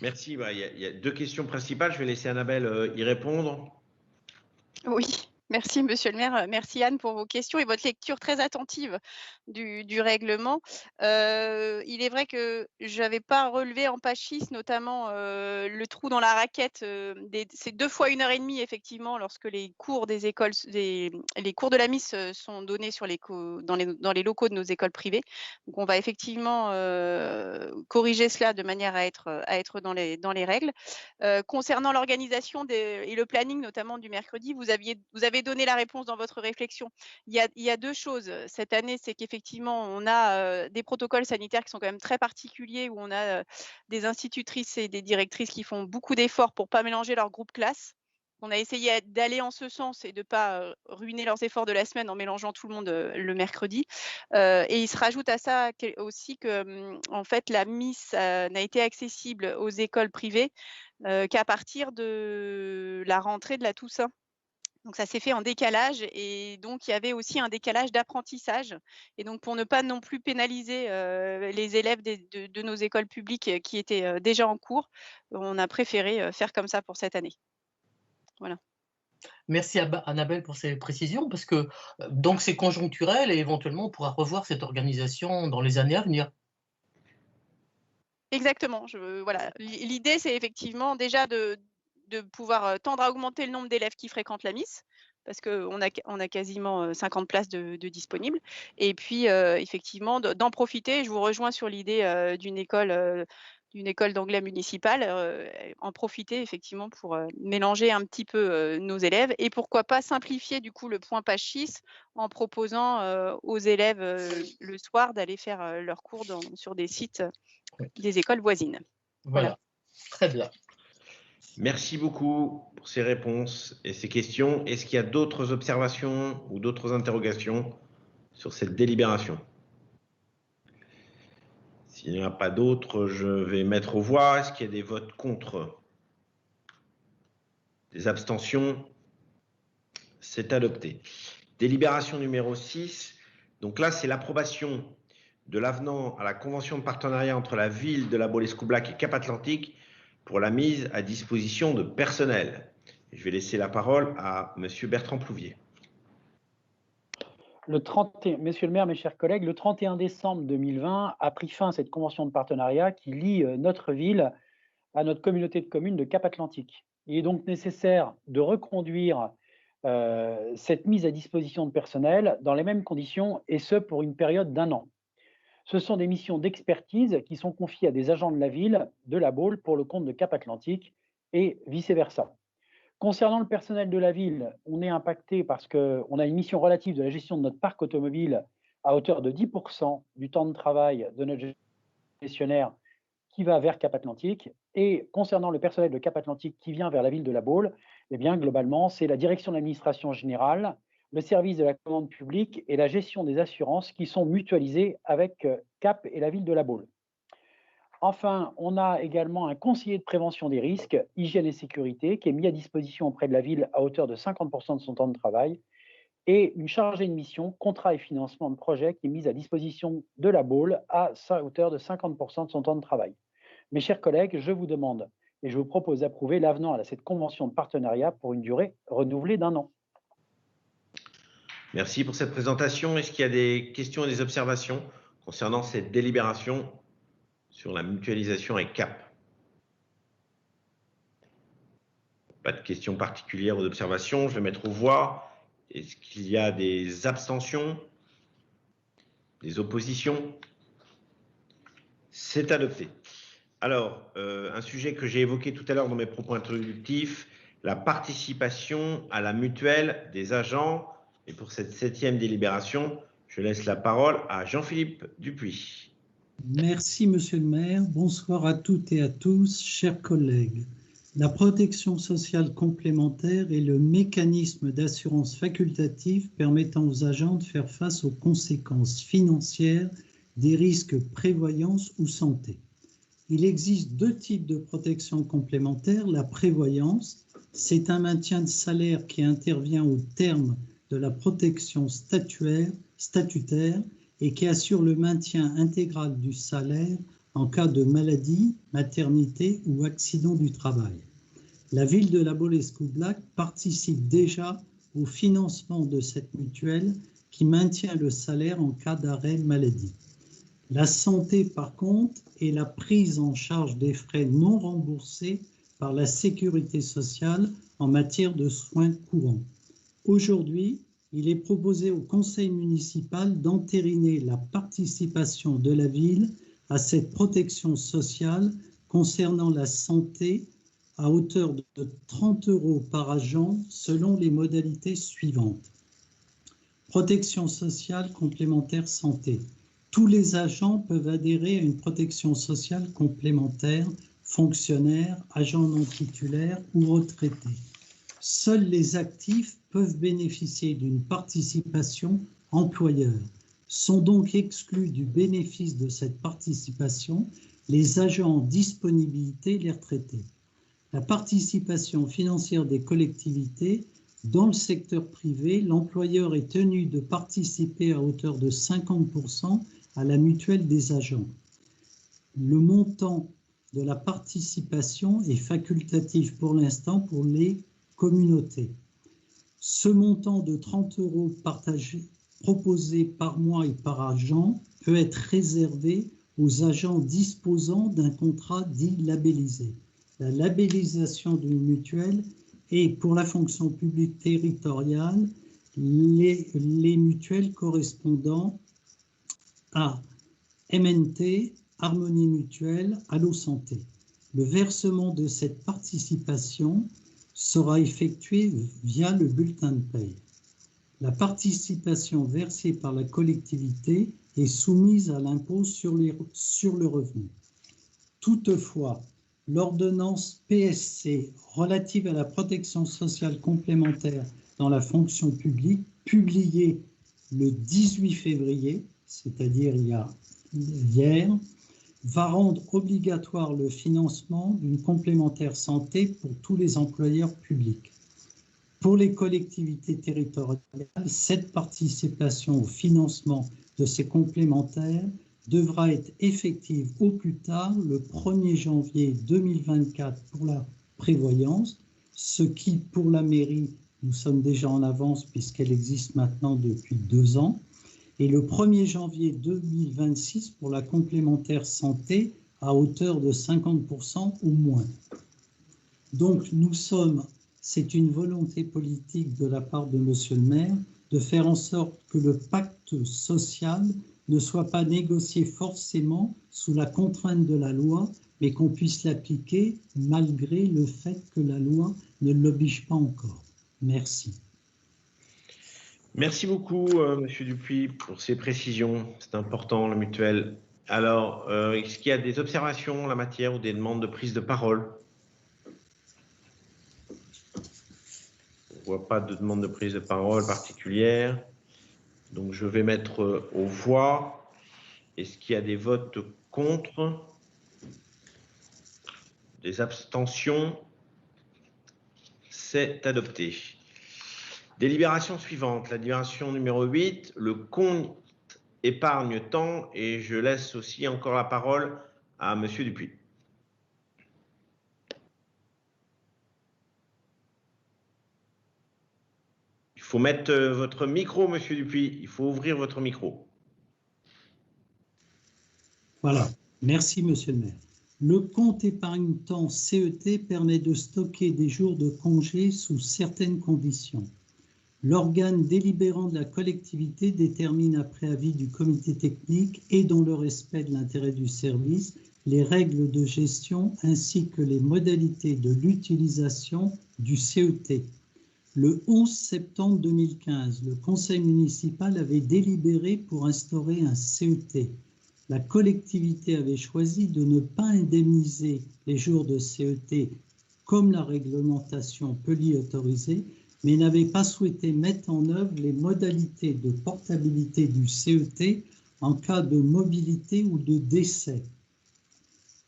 Speaker 1: Merci. Il y a deux questions principales. Je vais laisser Annabelle y répondre.
Speaker 6: Oui, merci Monsieur le maire, merci Anne pour vos questions et votre lecture très attentive du règlement. Il est vrai que je n'avais pas relevé en page 6 notamment le trou dans la raquette. C'est 2 fois 1 heure et demie effectivement lorsque les cours des écoles, les cours de la Miss sont donnés dans les locaux de nos écoles privées. Donc on va effectivement corriger cela de manière à être dans les règles. Concernant l'organisation et le planning notamment du mercredi, vous avez donné la réponse dans votre réflexion. Il y a 2 choses cette année, c'est qu'effectivement on a des protocoles sanitaires qui sont quand même très particuliers, où on a des institutrices et des directrices qui font beaucoup d'efforts pour ne pas mélanger leur groupe classe. On a essayé d'aller en ce sens et de ne pas ruiner leurs efforts de la semaine en mélangeant tout le monde le mercredi. Et il se rajoute à ça aussi que en fait la Miss n'a été accessible aux écoles privées qu'à partir de la rentrée de la Toussaint. Donc ça s'est fait en décalage, et donc il y avait aussi un décalage d'apprentissage. Et donc pour ne pas non plus pénaliser les élèves de nos écoles publiques qui étaient déjà en cours, on a préféré faire comme ça pour cette année. Voilà.
Speaker 7: Merci à Annabelle pour ces précisions, parce que donc c'est conjoncturel et éventuellement on pourra revoir cette organisation dans les années à venir.
Speaker 6: Exactement. Voilà. L'idée, c'est effectivement déjà de pouvoir tendre à augmenter le nombre d'élèves qui fréquentent la Miss, parce qu'on a quasiment 50 places de disponibles. Et puis, effectivement, d'en profiter. Je vous rejoins sur l'idée d'une école d'anglais municipale, en profiter effectivement pour mélanger un petit peu nos élèves, et pourquoi pas simplifier du coup le point page 6 en proposant aux élèves le soir d'aller faire leurs cours sur des sites des écoles voisines.
Speaker 7: Voilà. Très bien.
Speaker 1: Merci beaucoup pour ces réponses et ces questions. Est-ce qu'il y a d'autres observations ou d'autres interrogations sur cette délibération? S'il n'y en a pas d'autres, je vais mettre aux voix. Est-ce qu'il y a des votes contre? Des abstentions? C'est adopté. Délibération numéro 6. Donc là, c'est l'approbation de l'avenant à la convention de partenariat entre la ville de La Baule-Escoublac et Cap-Atlantique pour la mise à disposition de personnel. Je vais laisser la parole à Monsieur Bertrand Plouvier.
Speaker 4: Monsieur le maire, mes chers collègues, le 31 décembre 2020 a pris fin cette convention de partenariat qui lie notre ville à notre communauté de communes de Cap-Atlantique. Il est donc nécessaire de reconduire cette mise à disposition de personnel dans les mêmes conditions, et ce pour une période d'1 an. Ce sont des missions d'expertise qui sont confiées à des agents de la ville de La Baule pour le compte de Cap-Atlantique et vice-versa. Concernant le personnel de la ville, on est impacté parce qu'on a une mission relative de la gestion de notre parc automobile à hauteur de 10% du temps de travail de notre gestionnaire qui va vers Cap-Atlantique. Et concernant le personnel de Cap-Atlantique qui vient vers la ville de La Baule, eh bien, globalement, c'est la direction de l'administration générale, le service de la commande publique et la gestion des assurances qui sont mutualisées avec Cap et la ville de La Baule. Enfin, on a également un conseiller de prévention des risques, hygiène et sécurité, qui est mis à disposition auprès de la ville à hauteur de 50% de son temps de travail, et une chargée de mission, contrat et financement de projet, qui est mise à disposition de La Baule à hauteur de 50% de son temps de travail. Mes chers collègues, je vous demande et je vous propose d'approuver l'avenant à cette convention de partenariat pour une durée renouvelée d'1 an.
Speaker 1: Merci pour cette présentation. Est-ce qu'il y a des questions et des observations concernant cette délibération sur la mutualisation avec Cap? Pas de questions particulières ou d'observations. Je vais mettre aux voix. Est-ce qu'il y a des abstentions? Des oppositions? C'est adopté. Alors, un sujet que j'ai évoqué tout à l'heure dans mes propos introductifs, la participation à la mutuelle des agents. Et pour cette 7e délibération, je laisse la parole à Jean-Philippe Dupuis.
Speaker 13: Merci, Monsieur le maire. Bonsoir à toutes et à tous, chers collègues. La protection sociale complémentaire est le mécanisme d'assurance facultative permettant aux agents de faire face aux conséquences financières des risques prévoyance ou santé. Il existe 2 types de protection complémentaire. La prévoyance, c'est un maintien de salaire qui intervient au terme de la protection statutaire et qui assure le maintien intégral du salaire en cas de maladie, maternité ou accident du travail. La ville de La Baule-Escoublac participe déjà au financement de cette mutuelle qui maintient le salaire en cas d'arrêt maladie. La santé, par contre, est la prise en charge des frais non remboursés par la sécurité sociale en matière de soins courants. Aujourd'hui, il est proposé au conseil municipal d'entériner la participation de la ville à cette protection sociale concernant la santé à hauteur de 30 € par agent selon les modalités suivantes. Protection sociale complémentaire santé. Tous les agents peuvent adhérer à une protection sociale complémentaire, fonctionnaires, agents non titulaires ou retraités. Seuls les actifs peuvent bénéficier d'une participation employeur. Sont donc exclus du bénéfice de cette participation les agents en disponibilité et les retraités. La participation financière des collectivités, dans le secteur privé, l'employeur est tenu de participer à hauteur de 50% à la mutuelle des agents. Le montant de la participation est facultatif pour l'instant pour les communautés. Ce montant de 30 € proposé par mois et par agent peut être réservé aux agents disposant d'un contrat dit labellisé. La labellisation d'une mutuelle est pour la fonction publique territoriale les mutuelles correspondant à MNT, Harmonie Mutuelle, Allo Santé. Le versement de cette participation sera effectué via le bulletin de paie. La participation versée par la collectivité est soumise à l'impôt sur le revenu. Toutefois, l'ordonnance PSC relative à la protection sociale complémentaire dans la fonction publique, publiée le 18 février, c'est-à-dire hier, va rendre obligatoire le financement d'une complémentaire santé pour tous les employeurs publics. Pour les collectivités territoriales, cette participation au financement de ces complémentaires devra être effective au plus tard le 1er janvier 2024 pour la prévoyance, ce qui, pour la mairie, nous sommes déjà en avance puisqu'elle existe maintenant depuis 2 ans, et le 1er janvier 2026 pour la complémentaire santé à hauteur de 50% ou moins. Donc c'est une volonté politique de la part de Monsieur le maire de faire en sorte que le pacte social ne soit pas négocié forcément sous la contrainte de la loi, mais qu'on puisse l'appliquer malgré le fait que la loi ne l'oblige pas encore. Merci.
Speaker 1: Merci beaucoup, Monsieur Dupuis, pour ces précisions. C'est important, la mutuelle. Alors, est-ce qu'il y a des observations en la matière ou des demandes de prise de parole? Je ne vois pas de demande de prise de parole particulière. Donc, je vais mettre aux voix. Est-ce qu'il y a des votes contre? Des abstentions? C'est adopté. Délibération suivante, la délibération numéro 8, le compte épargne-temps, et je laisse aussi encore la parole à Monsieur Dupuis. Il faut mettre votre micro, Monsieur Dupuis, il faut ouvrir votre micro.
Speaker 13: Voilà, merci Monsieur le maire. Le compte épargne-temps CET permet de stocker des jours de congé sous certaines conditions. L'organe délibérant de la collectivité détermine après avis du comité technique et dans le respect de l'intérêt du service les règles de gestion ainsi que les modalités de l'utilisation du CET. Le 11 septembre 2015, le conseil municipal avait délibéré pour instaurer un CET. La collectivité avait choisi de ne pas indemniser les jours de CET comme la réglementation peut l'y autoriser, mais n'avait pas souhaité mettre en œuvre les modalités de portabilité du CET en cas de mobilité ou de décès.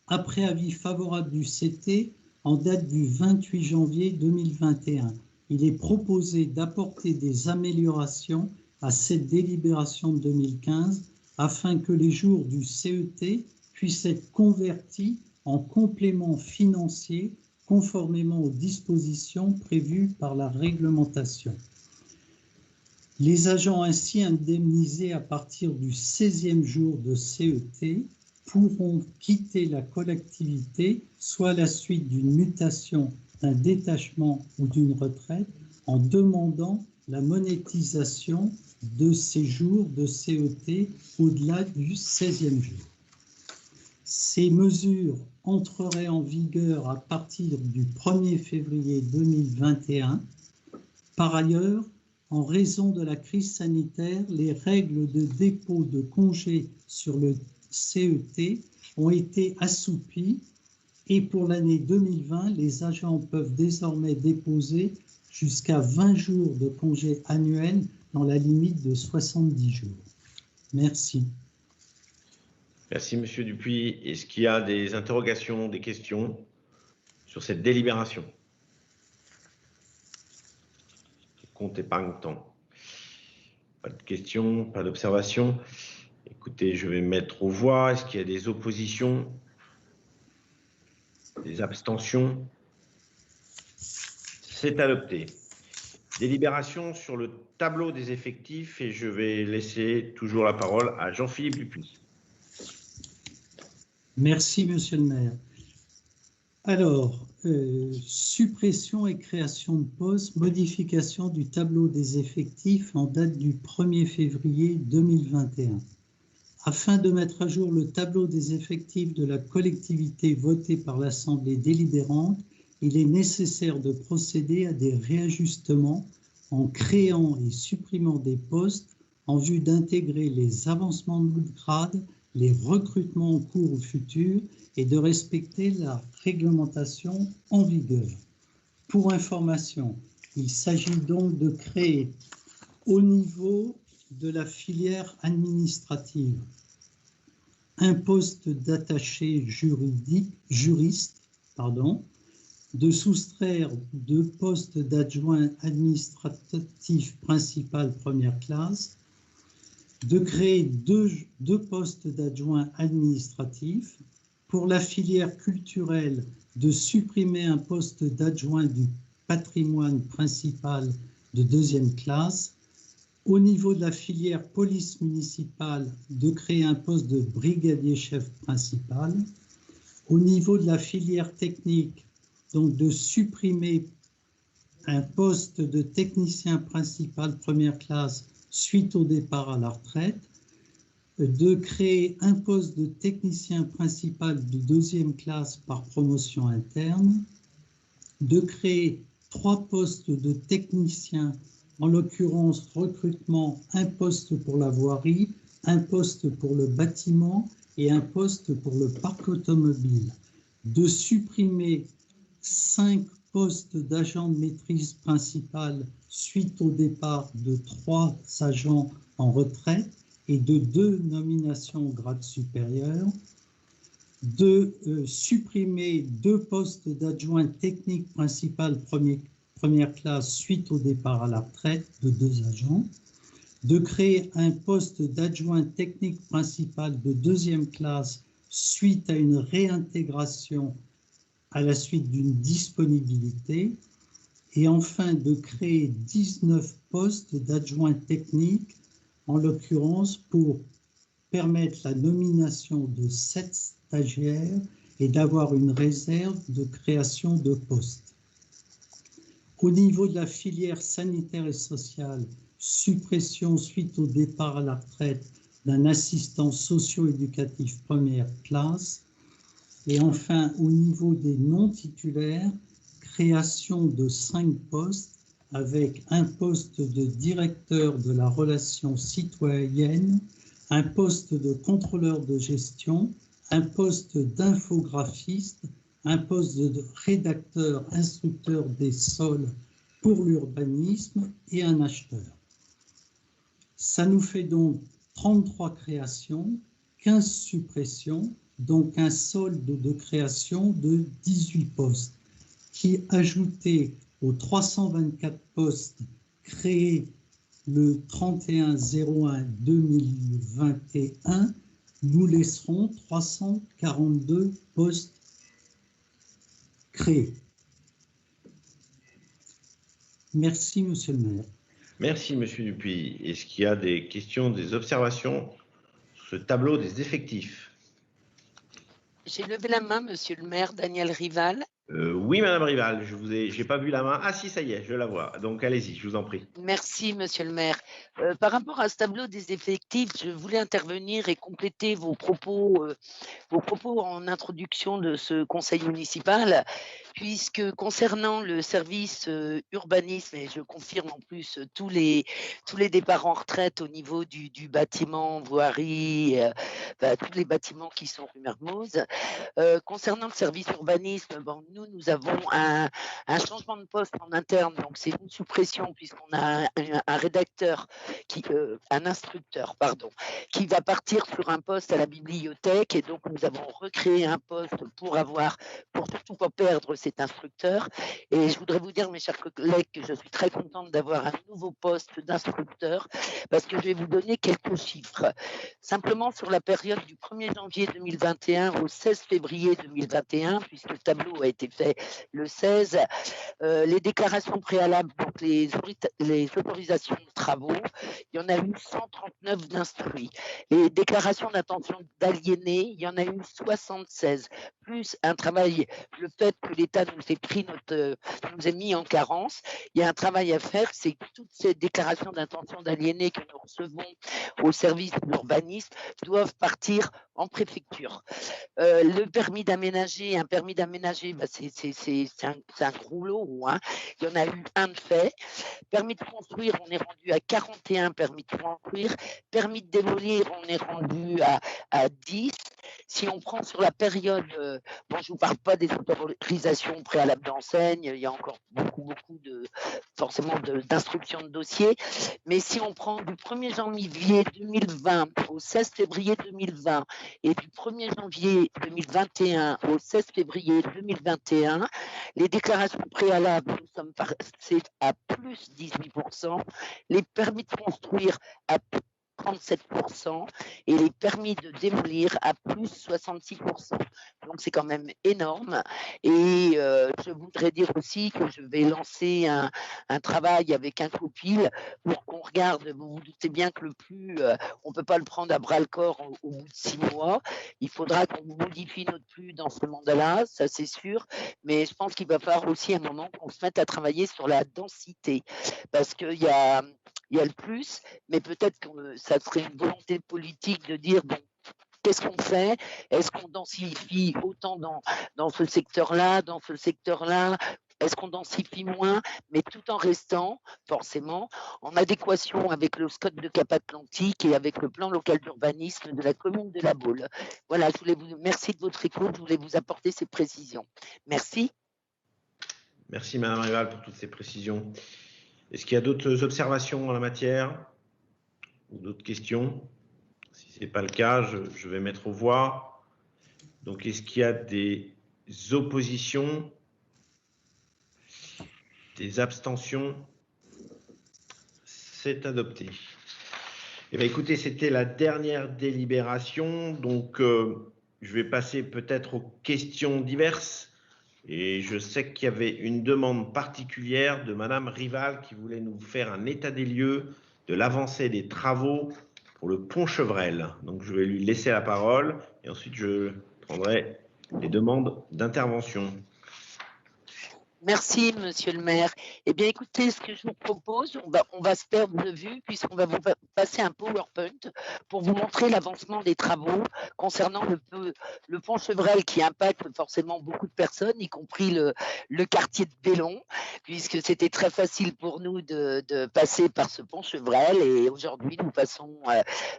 Speaker 13: Après avis favorable du CT, en date du 28 janvier 2021, il est proposé d'apporter des améliorations à cette délibération de 2015 afin que les jours du CET puissent être convertis en compléments financiers conformément aux dispositions prévues par la réglementation. Les agents ainsi indemnisés à partir du 16e jour de CET pourront quitter la collectivité soit à la suite d'une mutation, d'un détachement ou d'une retraite en demandant la monétisation de ces jours de CET au-delà du 16e jour. Ces mesures entreraient en vigueur à partir du 1er février 2021. Par ailleurs, en raison de la crise sanitaire, les règles de dépôt de congés sur le CET ont été assouplies et pour l'année 2020, les agents peuvent désormais déposer jusqu'à 20 jours de congés annuels dans la limite de 70 jours. Merci.
Speaker 1: Merci, Monsieur Dupuis. Est-ce qu'il y a des interrogations, des questions sur cette délibération? Compte épargne-temps. Pas de questions, pas d'observations. Écoutez, je vais mettre aux voix. Est-ce qu'il y a des oppositions? Des abstentions? C'est adopté. Délibération sur le tableau des effectifs et je vais laisser toujours la parole à Jean-Philippe Dupuis.
Speaker 13: Merci, Monsieur le maire. Alors, suppression et création de postes, modification du tableau des effectifs en date du 1er février 2021. Afin de mettre à jour le tableau des effectifs de la collectivité voté par l'Assemblée délibérante, il est nécessaire de procéder à des réajustements en créant et supprimant des postes en vue d'intégrer les avancements de grade, les recrutements en cours ou futurs et de respecter la réglementation en vigueur. Pour information, il s'agit donc de créer au niveau de la filière administrative un poste d'attaché juriste, de soustraire 2 postes d'adjoint administratif principal première classe, de créer deux postes d'adjoint administratif, pour la filière culturelle, de supprimer un poste d'adjoint du patrimoine principal de 2e classe, au niveau de la filière police municipale, de créer un poste de brigadier chef principal, au niveau de la filière technique, donc de supprimer un poste de technicien principal première classe suite au départ à la retraite, de créer un poste de technicien principal de 2e classe par promotion interne, de créer 3 postes de techniciens, en l'occurrence recrutement, un poste pour la voirie, un poste pour le bâtiment et un poste pour le parc automobile, de supprimer 5 postes d'agents de maîtrise principale suite au départ de 3 agents en retraite et de 2 nominations au grade supérieur, de supprimer 2 postes d'adjoint technique principal première classe suite au départ à la retraite de 2 agents, de créer un poste d'adjoint technique principal de 2e classe suite à une réintégration à la suite d'une disponibilité, et enfin de créer 19 postes d'adjoint technique, en l'occurrence pour permettre la nomination de 7 stagiaires et d'avoir une réserve de création de postes. Au niveau de la filière sanitaire et sociale, suppression suite au départ à la retraite d'un assistant socio-éducatif première classe. Et enfin, au niveau des non-titulaires, création de 5 postes avec un poste de directeur de la relation citoyenne, un poste de contrôleur de gestion, un poste d'infographiste, un poste de rédacteur instructeur des sols pour l'urbanisme et un acheteur. Ça nous fait donc 33 créations, 15 suppressions, donc un solde de création de 18 postes, qui, ajouté aux 324 postes créés le 31/01/2021, nous laisserons 342 postes créés. Merci, Monsieur le maire.
Speaker 1: Merci, Monsieur Dupuis. Est-ce qu'il y a des questions, des observations sur ce tableau des effectifs?
Speaker 9: J'ai levé la main, Monsieur le maire, Daniel Rival.
Speaker 1: Oui, Madame Rival, j'ai pas vu la main. Ah si, ça y est, je la vois. Donc allez-y, je vous en prie.
Speaker 9: Merci, Monsieur le maire. Par rapport à ce tableau des effectifs, je voulais intervenir et compléter vos propos en introduction de ce conseil municipal, puisque concernant le service urbanisme, et je confirme en plus tous les départs en retraite au niveau du bâtiment, voirie, tous les bâtiments qui sont rue Mermoz, concernant le service urbanisme, bon, nous avons un changement de poste en interne, donc c'est une suppression puisqu'on a un rédacteur, un instructeur, pardon, qui va partir sur un poste à la bibliothèque, et donc nous avons recréé un poste pour surtout pas perdre cet instructeur. Et je voudrais vous dire, mes chers collègues, que je suis très contente d'avoir un nouveau poste d'instructeur, parce que je vais vous donner quelques chiffres. Simplement sur la période du 1er janvier 2021 au 16 février 2021, puisque le tableau a été fait le 16, les déclarations préalables, donc les autorisations de travaux, il y en a eu 139 d'instruits. Les déclarations d'intention d'aliéner, il y en a eu 76, plus un travail, le fait que l'État nous ait mis en carence, il y a un travail à faire, c'est que toutes ces déclarations d'intention d'aliéner que nous recevons au service de l'urbanisme doivent partir en préfecture. Le permis d'aménager, c'est un gros lot, hein. Il y en a eu un de fait. Permis de construire, on est rendu à 41 permis de construire. Permis de démolir, on est rendu à 10. Si on prend sur la période, bon, je ne vous parle pas des autorisations préalables d'enseigne, il y a encore beaucoup forcément d'instructions de dossiers, mais si on prend du 1er janvier 2020 au 16 février 2020 et du 1er janvier 2021 au 16 février 2021, les déclarations préalables, nous sommes passés à plus 18%, les permis de construire à 37% et les permis de démolir à plus 66%. Donc c'est quand même énorme. Et je voudrais dire aussi que je vais lancer un travail avec un copil pour qu'on regarde, vous vous doutez bien que on ne peut pas le prendre à bras le corps au bout de 6 mois. Il faudra qu'on modifie notre plus dans ce mandat-là, ça c'est sûr. Mais je pense qu'il va falloir aussi un moment qu'on se mette à travailler sur la densité. Parce qu'il y a le plus, mais peut-être que ça serait une volonté politique de dire, bon, qu'est-ce qu'on fait? Est-ce qu'on densifie autant dans ce secteur-là, dans ce secteur-là? Est-ce qu'on densifie moins, mais tout en restant forcément en adéquation avec le SCOT de Cap-Atlantique et avec le plan local d'urbanisme de la commune de La Baule? Voilà, merci de votre écoute, je voulais vous apporter ces précisions. Merci.
Speaker 1: Merci Madame Rival pour toutes ces précisions. Est-ce qu'il y a d'autres observations en la matière ou d'autres questions? Si ce n'est pas le cas, je vais mettre aux voix. Donc, est-ce qu'il y a des oppositions? Des abstentions? C'est adopté. Eh bien, écoutez, c'était la dernière délibération. Donc, je vais passer peut-être aux questions diverses. Et je sais qu'il y avait une demande particulière de Madame Rival qui voulait nous faire un état des lieux de l'avancée des travaux pour le pont Chevrel. Donc, je vais lui laisser la parole et ensuite je prendrai les demandes d'intervention.
Speaker 9: Merci, monsieur le maire. Eh bien, écoutez, ce que je vous propose, on va se perdre de vue puisqu'on va vous passer un PowerPoint pour vous montrer l'avancement des travaux concernant le pont Chevrel qui impacte forcément beaucoup de personnes, y compris le quartier de Bellon, puisque c'était très facile pour nous de passer par ce pont Chevrel et aujourd'hui, nous passons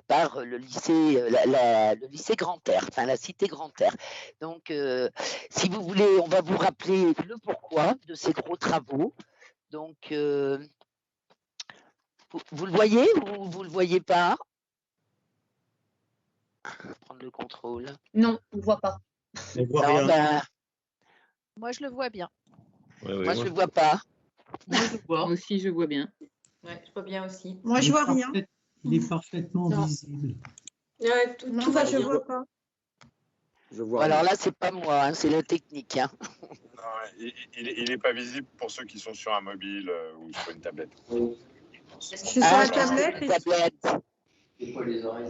Speaker 9: par le lycée, le lycée Grand-Air, enfin la cité Grand-Air. Donc, si vous voulez, on va vous rappeler le pourquoi de ces gros travaux. Donc, vous le voyez ou vous ne le voyez pas? Prendre le contrôle.
Speaker 2: Non, on ne voit pas.
Speaker 11: On voit rien.
Speaker 5: Moi, je le vois bien.
Speaker 9: Moi, je ne le vois pas.
Speaker 7: Moi, je vois.
Speaker 2: Moi aussi, je vois bien.
Speaker 14: Ouais, je vois bien aussi.
Speaker 2: Moi, je vois rien.
Speaker 13: Il est parfaitement visible.
Speaker 14: Ouais, tout va, je vois pas.
Speaker 9: Alors là, c'est pas moi, hein, c'est la technique. Hein.
Speaker 15: Non, il n'est pas visible pour ceux qui sont sur un mobile ou sur une tablette.
Speaker 14: Je suis sur la tablette.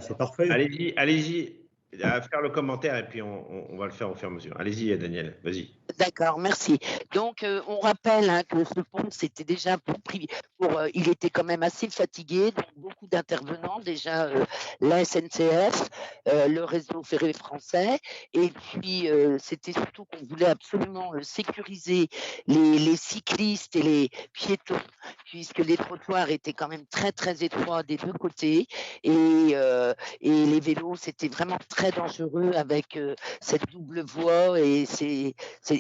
Speaker 11: C'est parfait.
Speaker 1: Allez-y, à faire le commentaire et puis on va le faire au fur et à mesure. Allez-y, Daniel, vas-y.
Speaker 9: D'accord, merci. Donc, on rappelle hein, que ce pont, c'était déjà il était quand même assez fatigué, donc beaucoup d'intervenants, déjà la SNCF, le réseau ferré français, et puis c'était surtout qu'on voulait absolument sécuriser les cyclistes et les piétons, puisque les trottoirs étaient quand même très très étroits des deux côtés, et les vélos, c'était vraiment très dangereux avec cette double voie, et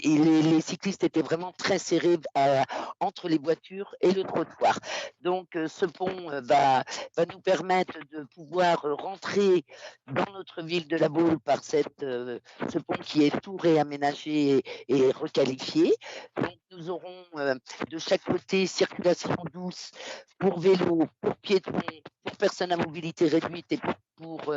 Speaker 9: les cyclistes étaient vraiment très serrés entre les voitures et le trottoir. Donc, ce pont va nous permettre de pouvoir rentrer dans notre ville de La Baule par ce pont qui est tout réaménagé et requalifié. Donc, nous aurons de chaque côté circulation douce pour vélos, pour piétons, pour personnes à mobilité réduite et pour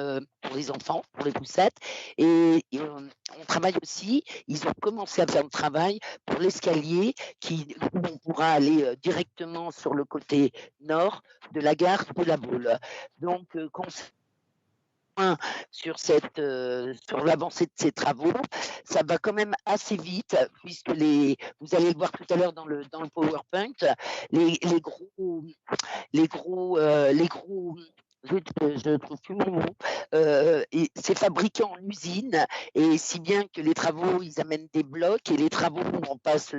Speaker 9: les enfants, pour les poussettes. Et on travaille aussi, ils ont commencé à faire le travail pour l'escalier où on pourra aller directement sur le côté nord de la gare de La Baule. Donc, sur l'avancée de ces travaux, ça va quand même assez vite puisque vous allez le voir tout à l'heure dans le PowerPoint, les gros je trouve plus mon mot, c'est fabriqué en usine, et si bien que les travaux, ils amènent des blocs, et les travaux où on passe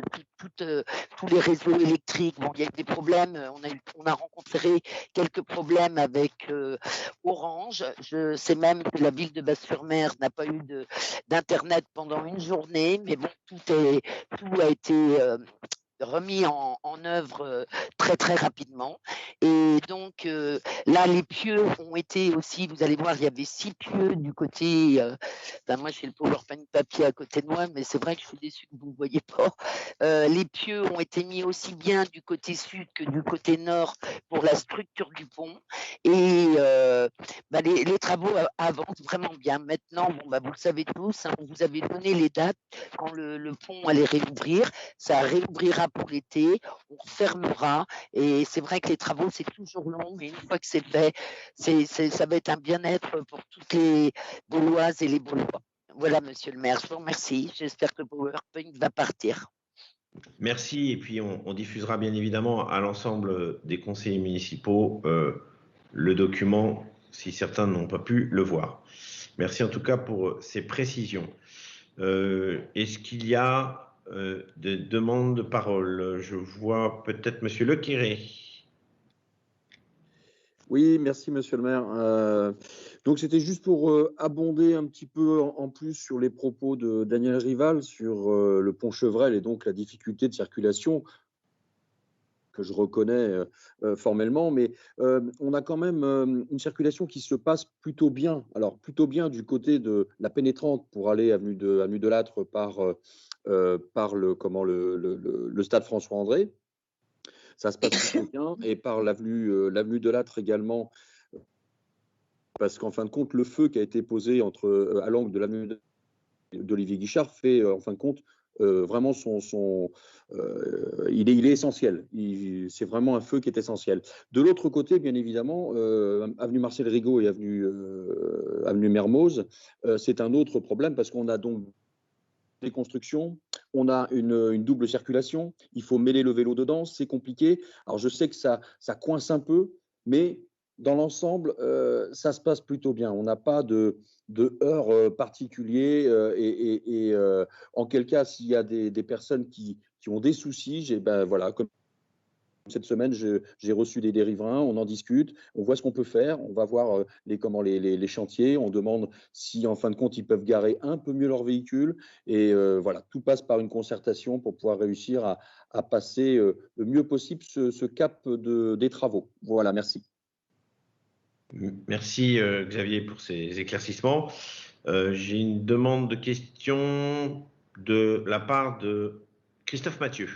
Speaker 9: tous les réseaux électriques, bon, il y a eu des problèmes, on a rencontré quelques problèmes avec Orange, je sais même que la ville de Basse-sur-Mer n'a pas eu d'internet pendant une journée, mais bon, tout a été remis en œuvre très très rapidement, et donc là les pieux ont été aussi, vous allez voir, il y avait 6 pieux du côté moi j'ai le PowerPoint papier à côté de moi, mais c'est vrai que je suis déçue que vous ne voyez pas, les pieux ont été mis aussi bien du côté sud que du côté nord pour la structure du pont, et les travaux avancent vraiment bien. Maintenant, vous le savez tous, hein, on vous avait donné les dates quand le pont allait réouvrir, ça réouvrira pour l'été, on fermera, et c'est vrai que les travaux c'est toujours long, mais une fois que c'est fait, ça va être un bien-être pour toutes les Bauloises et les Baulois. Voilà, monsieur le maire, je vous remercie, j'espère que le PowerPoint va partir.
Speaker 1: Merci, et puis on diffusera bien évidemment à l'ensemble des conseillers municipaux le document si certains n'ont pas pu le voir. Merci en tout cas pour ces précisions. Est-ce qu'il y a des demandes de parole? Je vois peut-être monsieur Lequiré.
Speaker 10: Oui, merci monsieur le maire. Donc c'était juste pour abonder un petit peu en plus sur les propos de Daniel Rival sur le pont Chevrel et donc la difficulté de circulation que je reconnais formellement, mais on a quand même une circulation qui se passe plutôt bien. Alors plutôt bien du côté de la pénétrante pour aller avenue de Lattre par le stade François-André. Ça se passe plutôt bien, et par l'avenue de Lattre également, parce qu'en fin de compte, le feu qui a été posé à l'angle de l'avenue d'Olivier Guichard fait en fin de compte vraiment il est essentiel. C'est vraiment un feu qui est essentiel. De l'autre côté, bien évidemment, avenue Marcel Rigaud et avenue Mermoz, c'est un autre problème parce qu'on a donc des constructions, on a une double circulation, il faut mêler le vélo dedans, c'est compliqué. Alors je sais que ça coince un peu, mais dans l'ensemble, ça se passe plutôt bien. On n'a pas de heurts particuliers et en quel cas, s'il y a des personnes qui ont des soucis, voilà, comme cette semaine, j'ai reçu des riverains, on en discute, on voit ce qu'on peut faire, on va voir les chantiers, on demande si en fin de compte ils peuvent garer un peu mieux leur véhicule et voilà, tout passe par une concertation pour pouvoir réussir à passer le mieux possible ce cap des travaux. Voilà, merci.
Speaker 1: Merci Xavier pour ces éclaircissements. J'ai une demande de question de la part de Christophe Mathieu.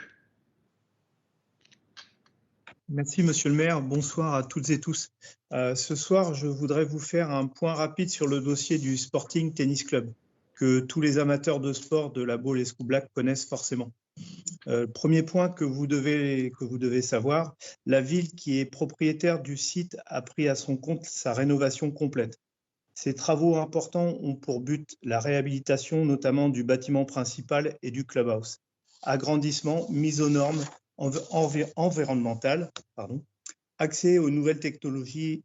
Speaker 16: Merci, Monsieur le maire. Bonsoir à toutes et tous. Ce soir, je voudrais vous faire un point rapide sur le dossier du Sporting Tennis Club, que tous les amateurs de sport de la Baule Escoublac connaissent forcément. Premier point que vous devez savoir, la ville qui est propriétaire du site a pris à son compte sa rénovation complète. Ces travaux importants ont pour but la réhabilitation notamment du bâtiment principal et du clubhouse. Agrandissement, mise aux normes environnementales, accès aux nouvelles technologies.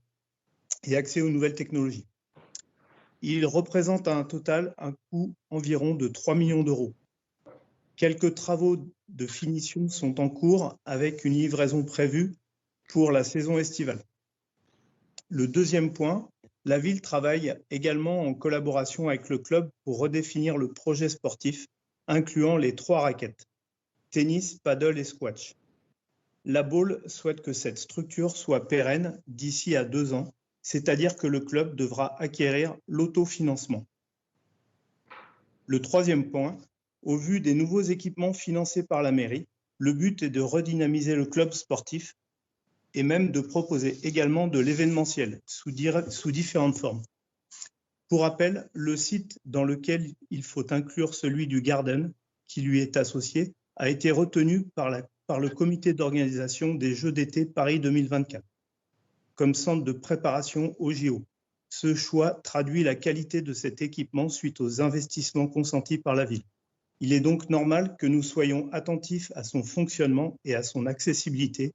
Speaker 16: Il représente un coût environ de 3 millions d'euros. Quelques travaux de finition sont en cours avec une livraison prévue pour la saison estivale. Le deuxième point, la ville travaille également en collaboration avec le club pour redéfinir le projet sportif, incluant les 3 raquettes, tennis, paddle et squash. La Baule souhaite que cette structure soit pérenne d'ici à 2 ans, c'est-à-dire que le club devra acquérir l'autofinancement. Le troisième point, au vu des nouveaux équipements financés par la mairie, le but est de redynamiser le club sportif et même de proposer également de l'événementiel sous différentes formes. Pour rappel, le site dans lequel il faut inclure celui du Garden, qui lui est associé, a été retenu par le comité d'organisation des Jeux d'été Paris 2024 comme centre de préparation aux JO. Ce choix traduit la qualité de cet équipement suite aux investissements consentis par la ville. Il est donc normal que nous soyons attentifs à son fonctionnement et à son accessibilité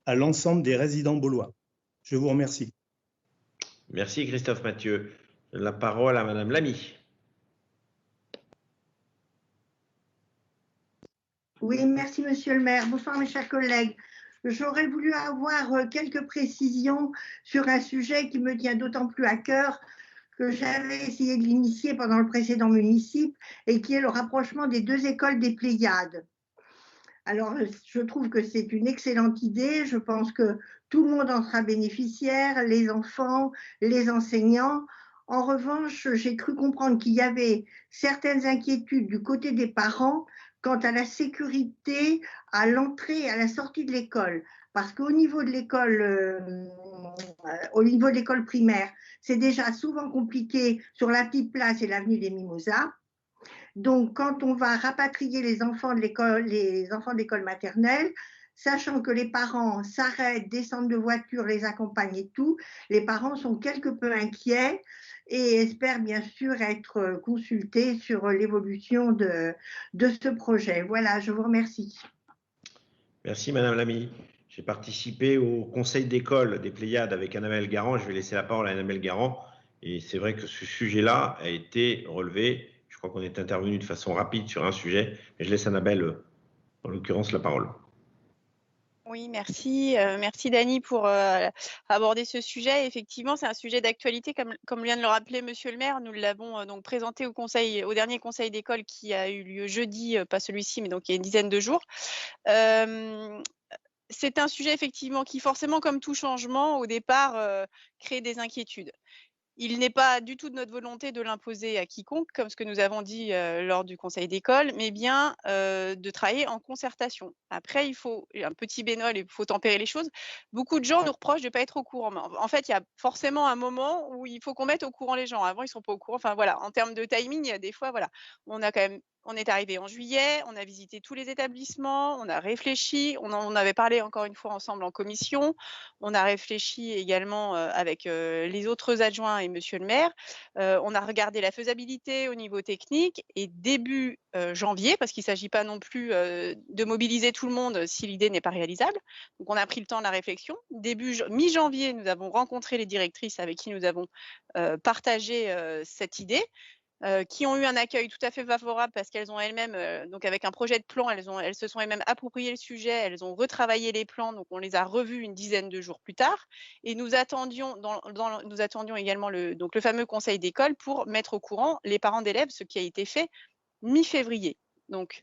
Speaker 16: à l'ensemble des résidents baulois. Je vous remercie.
Speaker 1: Merci Christophe Mathieu. La parole à Madame Lamy.
Speaker 14: Oui, merci Monsieur le maire. Bonsoir mes chers collègues. J'aurais voulu avoir quelques précisions sur un sujet qui me tient d'autant plus à cœur que j'avais essayé de l'initier pendant le précédent municipal et qui est le rapprochement des 2 écoles des Pléiades. Alors, je trouve que c'est une excellente idée. Je pense que tout le monde en sera bénéficiaire, les enfants, les enseignants. En revanche, j'ai cru comprendre qu'il y avait certaines inquiétudes du côté des parents quant à la sécurité à l'entrée et à la sortie de l'école. Parce qu'au niveau de l'école primaire, c'est déjà souvent compliqué sur la petite place et l'avenue des Mimosas. Donc, quand on va rapatrier les enfants de l'école maternelle, sachant que les parents s'arrêtent, descendent de voiture, les accompagnent et tout, les parents sont quelque peu inquiets et espèrent bien sûr être consultés sur l'évolution de ce projet. Voilà, je vous remercie.
Speaker 1: Merci Madame Lamy. J'ai participé au conseil d'école des Pléiades avec Annabelle Garand. Je vais laisser la parole à Annabelle Garand. Et c'est vrai que ce sujet-là a été relevé. Je crois qu'on est intervenu de façon rapide sur un sujet. Mais je laisse Annabelle, en l'occurrence, la parole.
Speaker 6: Oui, merci. Merci Dany pour aborder ce sujet. Effectivement, c'est un sujet d'actualité, comme vient de le rappeler Monsieur le maire. Nous l'avons donc présenté au dernier conseil d'école qui a eu lieu jeudi, pas celui-ci, mais donc il y a une dizaine de jours. C'est un sujet effectivement qui forcément, comme tout changement, au départ, crée des inquiétudes. Il n'est pas du tout de notre volonté de l'imposer à quiconque, comme ce que nous avons dit lors du conseil d'école, mais bien de travailler en concertation. Après, il faut un petit bémol, il faut tempérer les choses. Beaucoup de gens nous reprochent de ne pas être au courant. En fait, il y a forcément un moment où il faut qu'on mette au courant les gens. Avant, ils ne sont pas au courant. Enfin, voilà, en termes de timing, des fois, voilà, on a quand même On est arrivé en juillet, on a visité tous les établissements, on a réfléchi, on en avait parlé encore une fois ensemble en commission, on a réfléchi également avec les autres adjoints et monsieur le maire, on a regardé la faisabilité au niveau technique et début janvier, parce qu'il ne s'agit pas non plus de mobiliser tout le monde si l'idée n'est pas réalisable, donc on a pris le temps de la réflexion. Mi-janvier, nous avons rencontré les directrices avec qui nous avons partagé cette idée. Qui ont eu un accueil tout à fait favorable parce qu'elles ont elles-mêmes, donc avec un projet de plan, elles se sont elles-mêmes approprié le sujet, elles ont retravaillé les plans, donc on les a revus une dizaine de jours plus tard. Et nous attendions, nous attendions également le fameux conseil d'école pour mettre au courant les parents d'élèves, ce qui a été fait mi-février. Donc,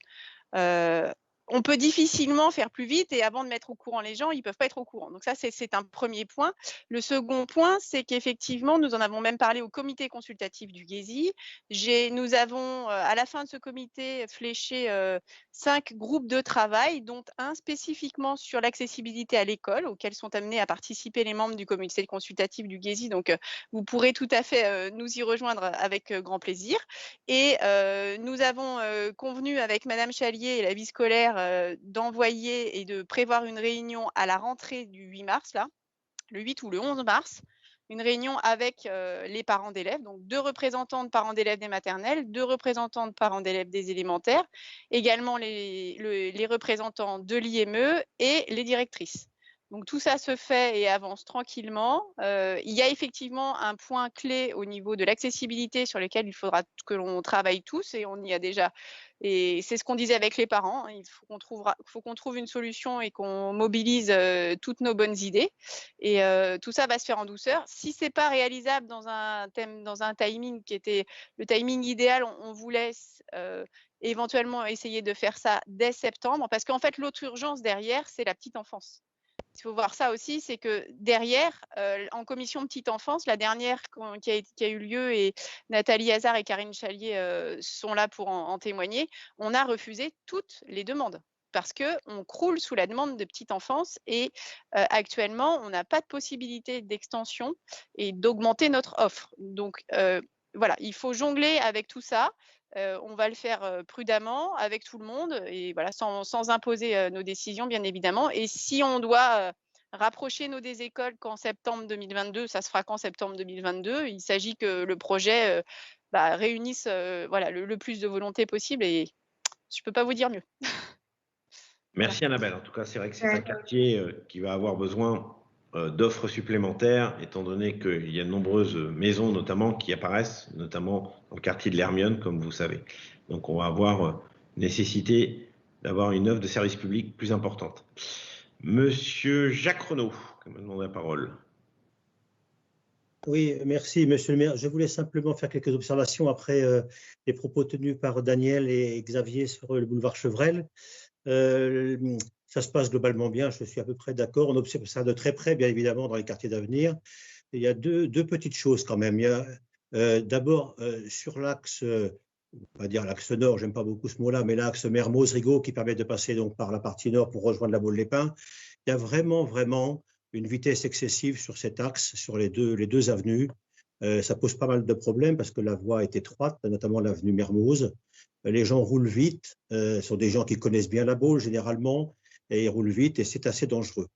Speaker 6: on peut difficilement faire plus vite et avant de mettre au courant les gens, ils ne peuvent pas être au courant. Donc ça, c'est un premier point. Le second point, c'est qu'effectivement, nous en avons même parlé au comité consultatif du Guésy. Nous avons, à la fin de ce comité, fléché 5 groupes de travail, dont un spécifiquement sur l'accessibilité à l'école, auquel sont amenés à participer les membres du comité consultatif du Guésy. Donc, vous pourrez tout à fait nous y rejoindre avec grand plaisir. Et nous avons convenu avec Madame Chalier et la vie scolaire d'envoyer et de prévoir une réunion à la rentrée du 8 mars, là, le 8 ou le 11 mars, une réunion avec les parents d'élèves, donc 2 représentants de parents d'élèves des maternelles, 2 représentants de parents d'élèves des élémentaires, également les représentants de l'IME et les directrices. Donc tout ça se fait et avance tranquillement. Il y a effectivement un point clé au niveau de l'accessibilité sur lequel il faudra que l'on travaille tous et on y a déjà. Et c'est ce qu'on disait avec les parents. Il faut qu'on trouve une solution et qu'on mobilise toutes nos bonnes idées. Et tout ça va se faire en douceur. Si c'est pas réalisable dans un timing qui était le timing idéal, on vous laisse éventuellement essayer de faire ça dès septembre, parce qu'en fait l'autre urgence derrière, c'est la petite enfance. Il faut voir ça aussi, c'est que derrière, en commission petite enfance, la dernière qui a eu lieu, et Nathalie Hazard et Karine Chalier sont là pour en témoigner, on a refusé toutes les demandes parce qu'on croule sous la demande de petite enfance et actuellement, on n'a pas de possibilité d'extension et d'augmenter notre offre. Donc, voilà, il faut jongler avec tout ça. On va le faire prudemment avec tout le monde et voilà, sans imposer nos décisions, bien évidemment. Et si on doit rapprocher nos des écoles qu'en septembre 2022, ça se fera qu'en septembre 2022. Il s'agit que le projet réunisse voilà, le plus de volonté possible et je ne peux pas vous dire mieux.
Speaker 1: Merci Annabelle. En tout cas, c'est vrai que c'est un quartier qui va avoir besoin d'offres supplémentaires, étant donné qu'il y a de nombreuses maisons notamment qui apparaissent, notamment dans le quartier de l'Hermione, comme vous savez. Donc on va avoir nécessité d'avoir une offre de service public plus importante. Monsieur Jacques Renaud, qui me demande la parole.
Speaker 11: Oui, merci Monsieur le maire. Je voulais simplement faire quelques observations après les propos tenus par Daniel et Xavier sur le boulevard Chevrel. Ça se passe globalement bien, je suis à peu près d'accord. On observe ça de très près, bien évidemment, dans les quartiers d'avenir. Il y a deux petites choses quand même. Il y a d'abord sur l'axe, on va dire l'axe nord, j'aime pas beaucoup ce mot-là, mais l'axe Mermoz-Rigaud qui permet de passer donc par la partie nord pour rejoindre la Baule-les-Pins. Il y a vraiment une vitesse excessive sur cet axe, sur les deux avenues. Ça pose pas mal de problèmes parce que la voie est étroite, notamment l'avenue Mermoz. Les gens roulent vite, ce sont des gens qui connaissent bien la Baule généralement, et ils roulent vite et c'est assez dangereux.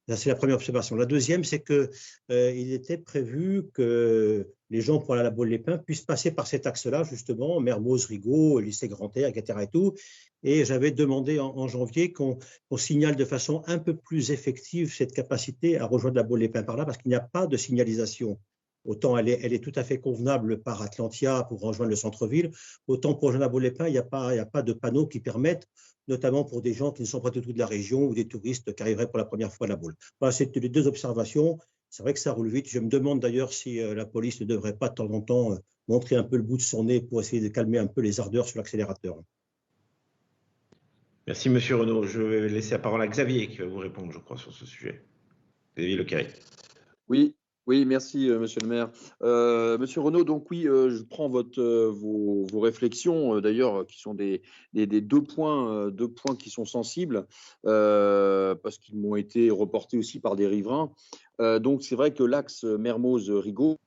Speaker 11: Ça, c'est la première observation. La deuxième, c'est qu'il était prévu que les gens pour aller à la Baule-les-Pins puissent passer par cet axe-là, justement, Mermoz, Rigaud, lycée Grand-Air, etc. et tout. Et j'avais demandé en janvier qu'on signale de façon un peu plus effective cette capacité à rejoindre la Baule-les-Pins par là, parce qu'il n'y a pas de signalisation. Autant elle est tout à fait convenable par Atlantia pour rejoindre le centre-ville, autant pour rejoindre la Baule-les-Pins, il n'y a pas de panneaux qui permettent, notamment pour des gens qui ne sont pas du tout de la région ou des touristes qui arriveraient pour la première fois à la Baule. Voilà, c'était les deux observations. C'est vrai que ça roule vite. Je me demande d'ailleurs si la police ne devrait pas de temps en temps montrer un peu le bout de son nez pour essayer de calmer un peu les ardeurs sur l'accélérateur.
Speaker 1: Merci Monsieur Renaud. Je vais laisser la parole à Xavier qui va vous répondre, je crois, sur ce sujet. Xavier Lecarry.
Speaker 10: Oui, merci Monsieur le maire. Monsieur Renaud, donc oui, je prends vos réflexions, d'ailleurs, qui sont des deux points qui sont sensibles, parce qu'ils m'ont été reportés aussi par des riverains. Donc c'est vrai que l'axe Mermoz-Rigaud,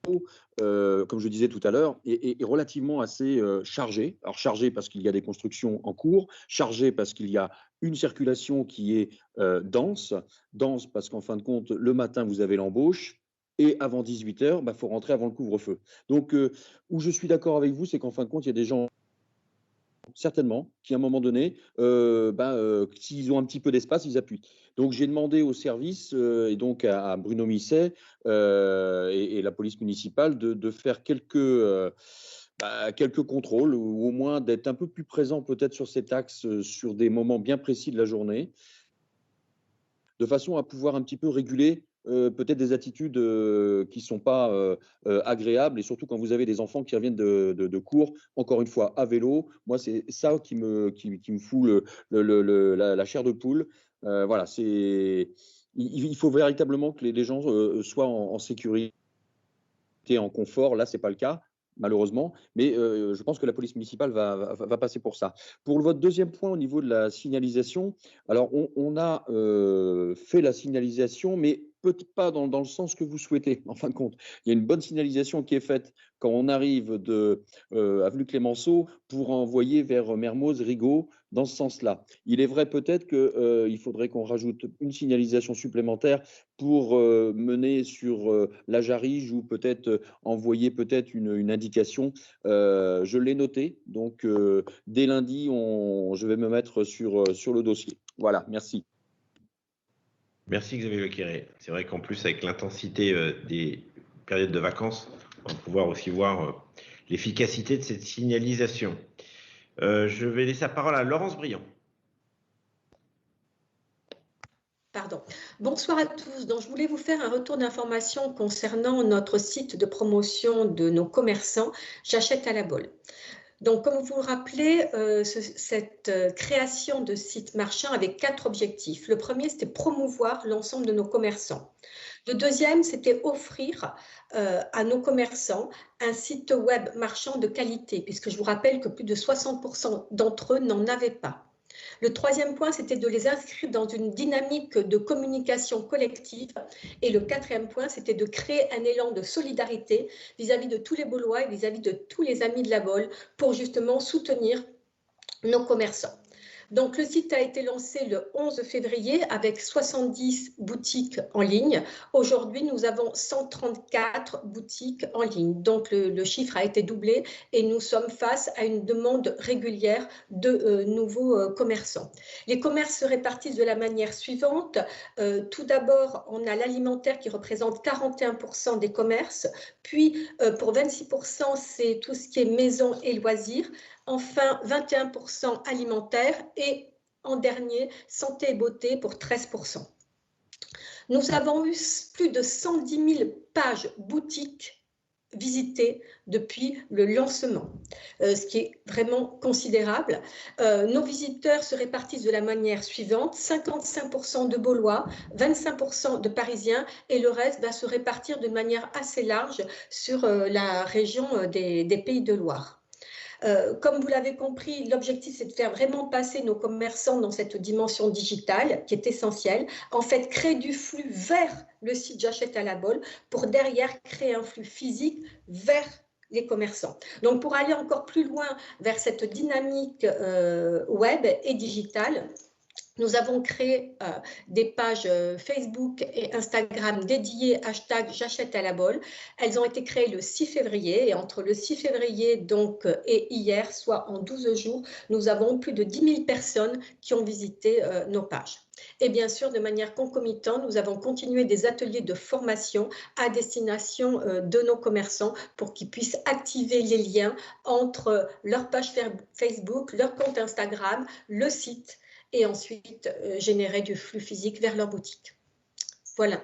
Speaker 10: comme je disais tout à l'heure, est relativement assez chargé. Alors chargé parce qu'il y a des constructions en cours, chargé parce qu'il y a une circulation qui est dense parce qu'en fin de compte, le matin, vous avez l'embauche, et avant 18 h, il faut rentrer avant le couvre-feu. Donc, où je suis d'accord avec vous, c'est qu'en fin de compte, il y a des gens certainement, qui à un moment donné, s'ils ont un petit peu d'espace, ils appuient. Donc j'ai demandé au service et donc à Bruno Misset et la police municipale de faire quelques contrôles ou au moins d'être un peu plus présent peut-être sur cet axe sur des moments bien précis de la journée, de façon à pouvoir un petit peu réguler peut-être des attitudes qui ne sont pas agréables, et surtout quand vous avez des enfants qui reviennent de cours, encore une fois, à vélo. Moi, c'est ça qui me fout la chair de poule. Voilà, il faut véritablement que les gens soient en sécurité, en confort. Là, ce n'est pas le cas, malheureusement, mais je pense que la police municipale va passer pour ça. Pour votre deuxième point au niveau de la signalisation, alors on a fait la signalisation, mais peut-être pas dans le sens que vous souhaitez, en fin de compte. Il y a une bonne signalisation qui est faite quand on arrive avenue Clémenceau pour envoyer vers Mermoz, Rigaud, dans ce sens-là. Il est vrai peut-être qu'il faudrait qu'on rajoute une signalisation supplémentaire pour mener sur la Jarige ou peut-être envoyer peut-être une indication. Je l'ai noté, donc dès lundi, je vais me mettre sur le dossier. Voilà, merci.
Speaker 1: Merci Xavier Lequéré. C'est vrai qu'en plus, avec l'intensité des périodes de vacances, on va pouvoir aussi voir l'efficacité de cette signalisation. Je vais laisser la parole à Laurence Briand.
Speaker 17: Pardon. Bonsoir à tous. Donc, je voulais vous faire un retour d'information concernant notre site de promotion de nos commerçants, J'achète à la Baule. Donc, comme vous le rappelez, cette création de site marchand avait 4 objectifs. Le premier, c'était promouvoir l'ensemble de nos commerçants. Le deuxième, c'était offrir à nos commerçants un site web marchand de qualité, puisque je vous rappelle que plus de 60% d'entre eux n'en avaient pas. Le troisième point, c'était de les inscrire dans une dynamique de communication collective. Et le quatrième point, c'était de créer un élan de solidarité vis-à-vis de tous les Baulois et vis-à-vis de tous les amis de la Baule pour justement soutenir nos commerçants. Donc, le site a été lancé le 11 février avec 70 boutiques en ligne. Aujourd'hui, nous avons 134 boutiques en ligne. Donc, le chiffre a été doublé et nous sommes face à une demande régulière de nouveaux commerçants. Les commerces se répartissent de la manière suivante. Tout d'abord, on a l'alimentaire qui représente 41% des commerces. Puis, pour 26%, c'est tout ce qui est maison et loisirs. Enfin, 21% alimentaire et en dernier, santé et beauté pour 13%. Nous avons eu plus de 110 000 pages boutiques visitées depuis le lancement, ce qui est vraiment considérable. Nos visiteurs se répartissent de la manière suivante, 55% de Baulois, 25% de Parisiens et le reste va se répartir de manière assez large sur la région des Pays de Loire. Comme vous l'avez compris, l'objectif, c'est de faire vraiment passer nos commerçants dans cette dimension digitale qui est essentielle. En fait, créer du flux vers le site J'achète à la Baule pour derrière créer un flux physique vers les commerçants. Donc, pour aller encore plus loin vers cette dynamique web et digitale, nous avons créé des pages Facebook et Instagram dédiées #J'achète à la Baule. Elles ont été créées le 6 février et entre le 6 février donc, et hier, soit en 12 jours, nous avons plus de 10 000 personnes qui ont visité nos pages. Et bien sûr, de manière concomitante, nous avons continué des ateliers de formation à destination de nos commerçants pour qu'ils puissent activer les liens entre leur page Facebook, leur compte Instagram, le site, et ensuite générer du flux physique vers leur boutique. Voilà.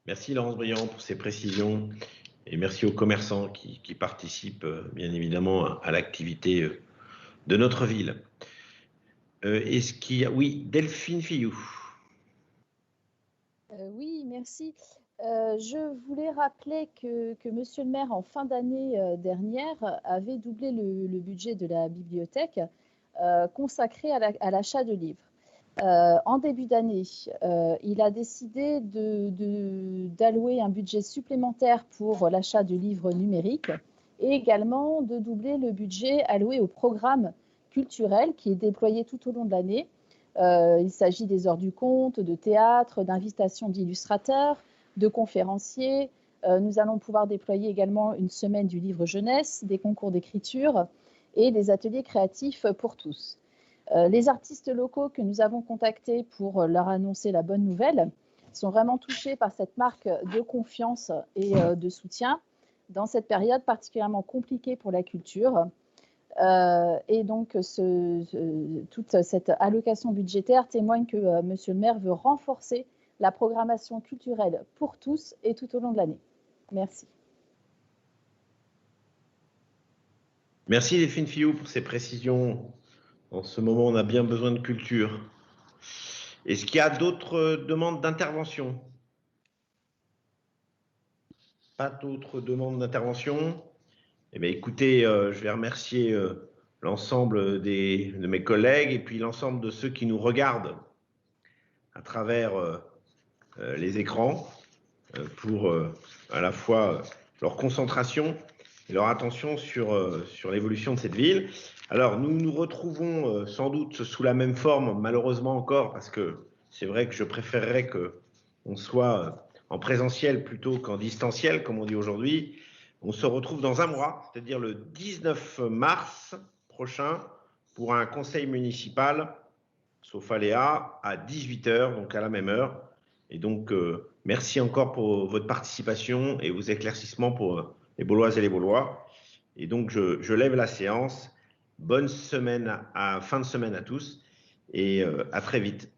Speaker 1: Merci Laurence Briand pour ces précisions et merci aux commerçants qui participent bien évidemment à l'activité de notre ville. Est-ce qu'il y a... Oui, Delphine Fillou.
Speaker 5: Oui, merci. Je voulais rappeler que Monsieur le maire, en fin d'année dernière, avait doublé le budget de la bibliothèque consacré à l'achat de livres. En début d'année, il a décidé d'allouer un budget supplémentaire pour l'achat de livres numériques et également de doubler le budget alloué au programme culturel qui est déployé tout au long de l'année. Il s'agit des heures du conte, de théâtre, d'invitations d'illustrateurs, de conférenciers. Nous allons pouvoir déployer également une semaine du livre jeunesse, des concours d'écriture et des ateliers créatifs pour tous. Les artistes locaux que nous avons contactés pour leur annoncer la bonne nouvelle sont vraiment touchés par cette marque de confiance et de soutien dans cette période particulièrement compliquée pour la culture. Et donc, toute cette allocation budgétaire témoigne que Monsieur le maire veut renforcer la programmation culturelle pour tous et tout au long de l'année. Merci.
Speaker 1: Merci Delphine Fillou pour ces précisions. En ce moment, on a bien besoin de culture. Est-ce qu'il y a d'autres demandes d'intervention? Pas d'autres demandes d'intervention? Eh bien, écoutez, je vais remercier l'ensemble de mes collègues et puis l'ensemble de ceux qui nous regardent à travers les écrans pour à la fois leur concentration et leur attention sur l'évolution de cette ville. Alors, nous nous retrouvons sans doute sous la même forme, malheureusement encore, parce que c'est vrai que je préférerais qu'on soit en présentiel plutôt qu'en distanciel, comme on dit aujourd'hui. On se retrouve dans un mois, c'est-à-dire le 19 mars prochain, pour un conseil municipal, sauf aléa, à 18 h, donc à la même heure. Et donc, merci encore pour votre participation et vos éclaircissements pour les Bauloises et les Baulois. Et donc, je lève la séance. Bonne semaine, fin de semaine à tous et à très vite.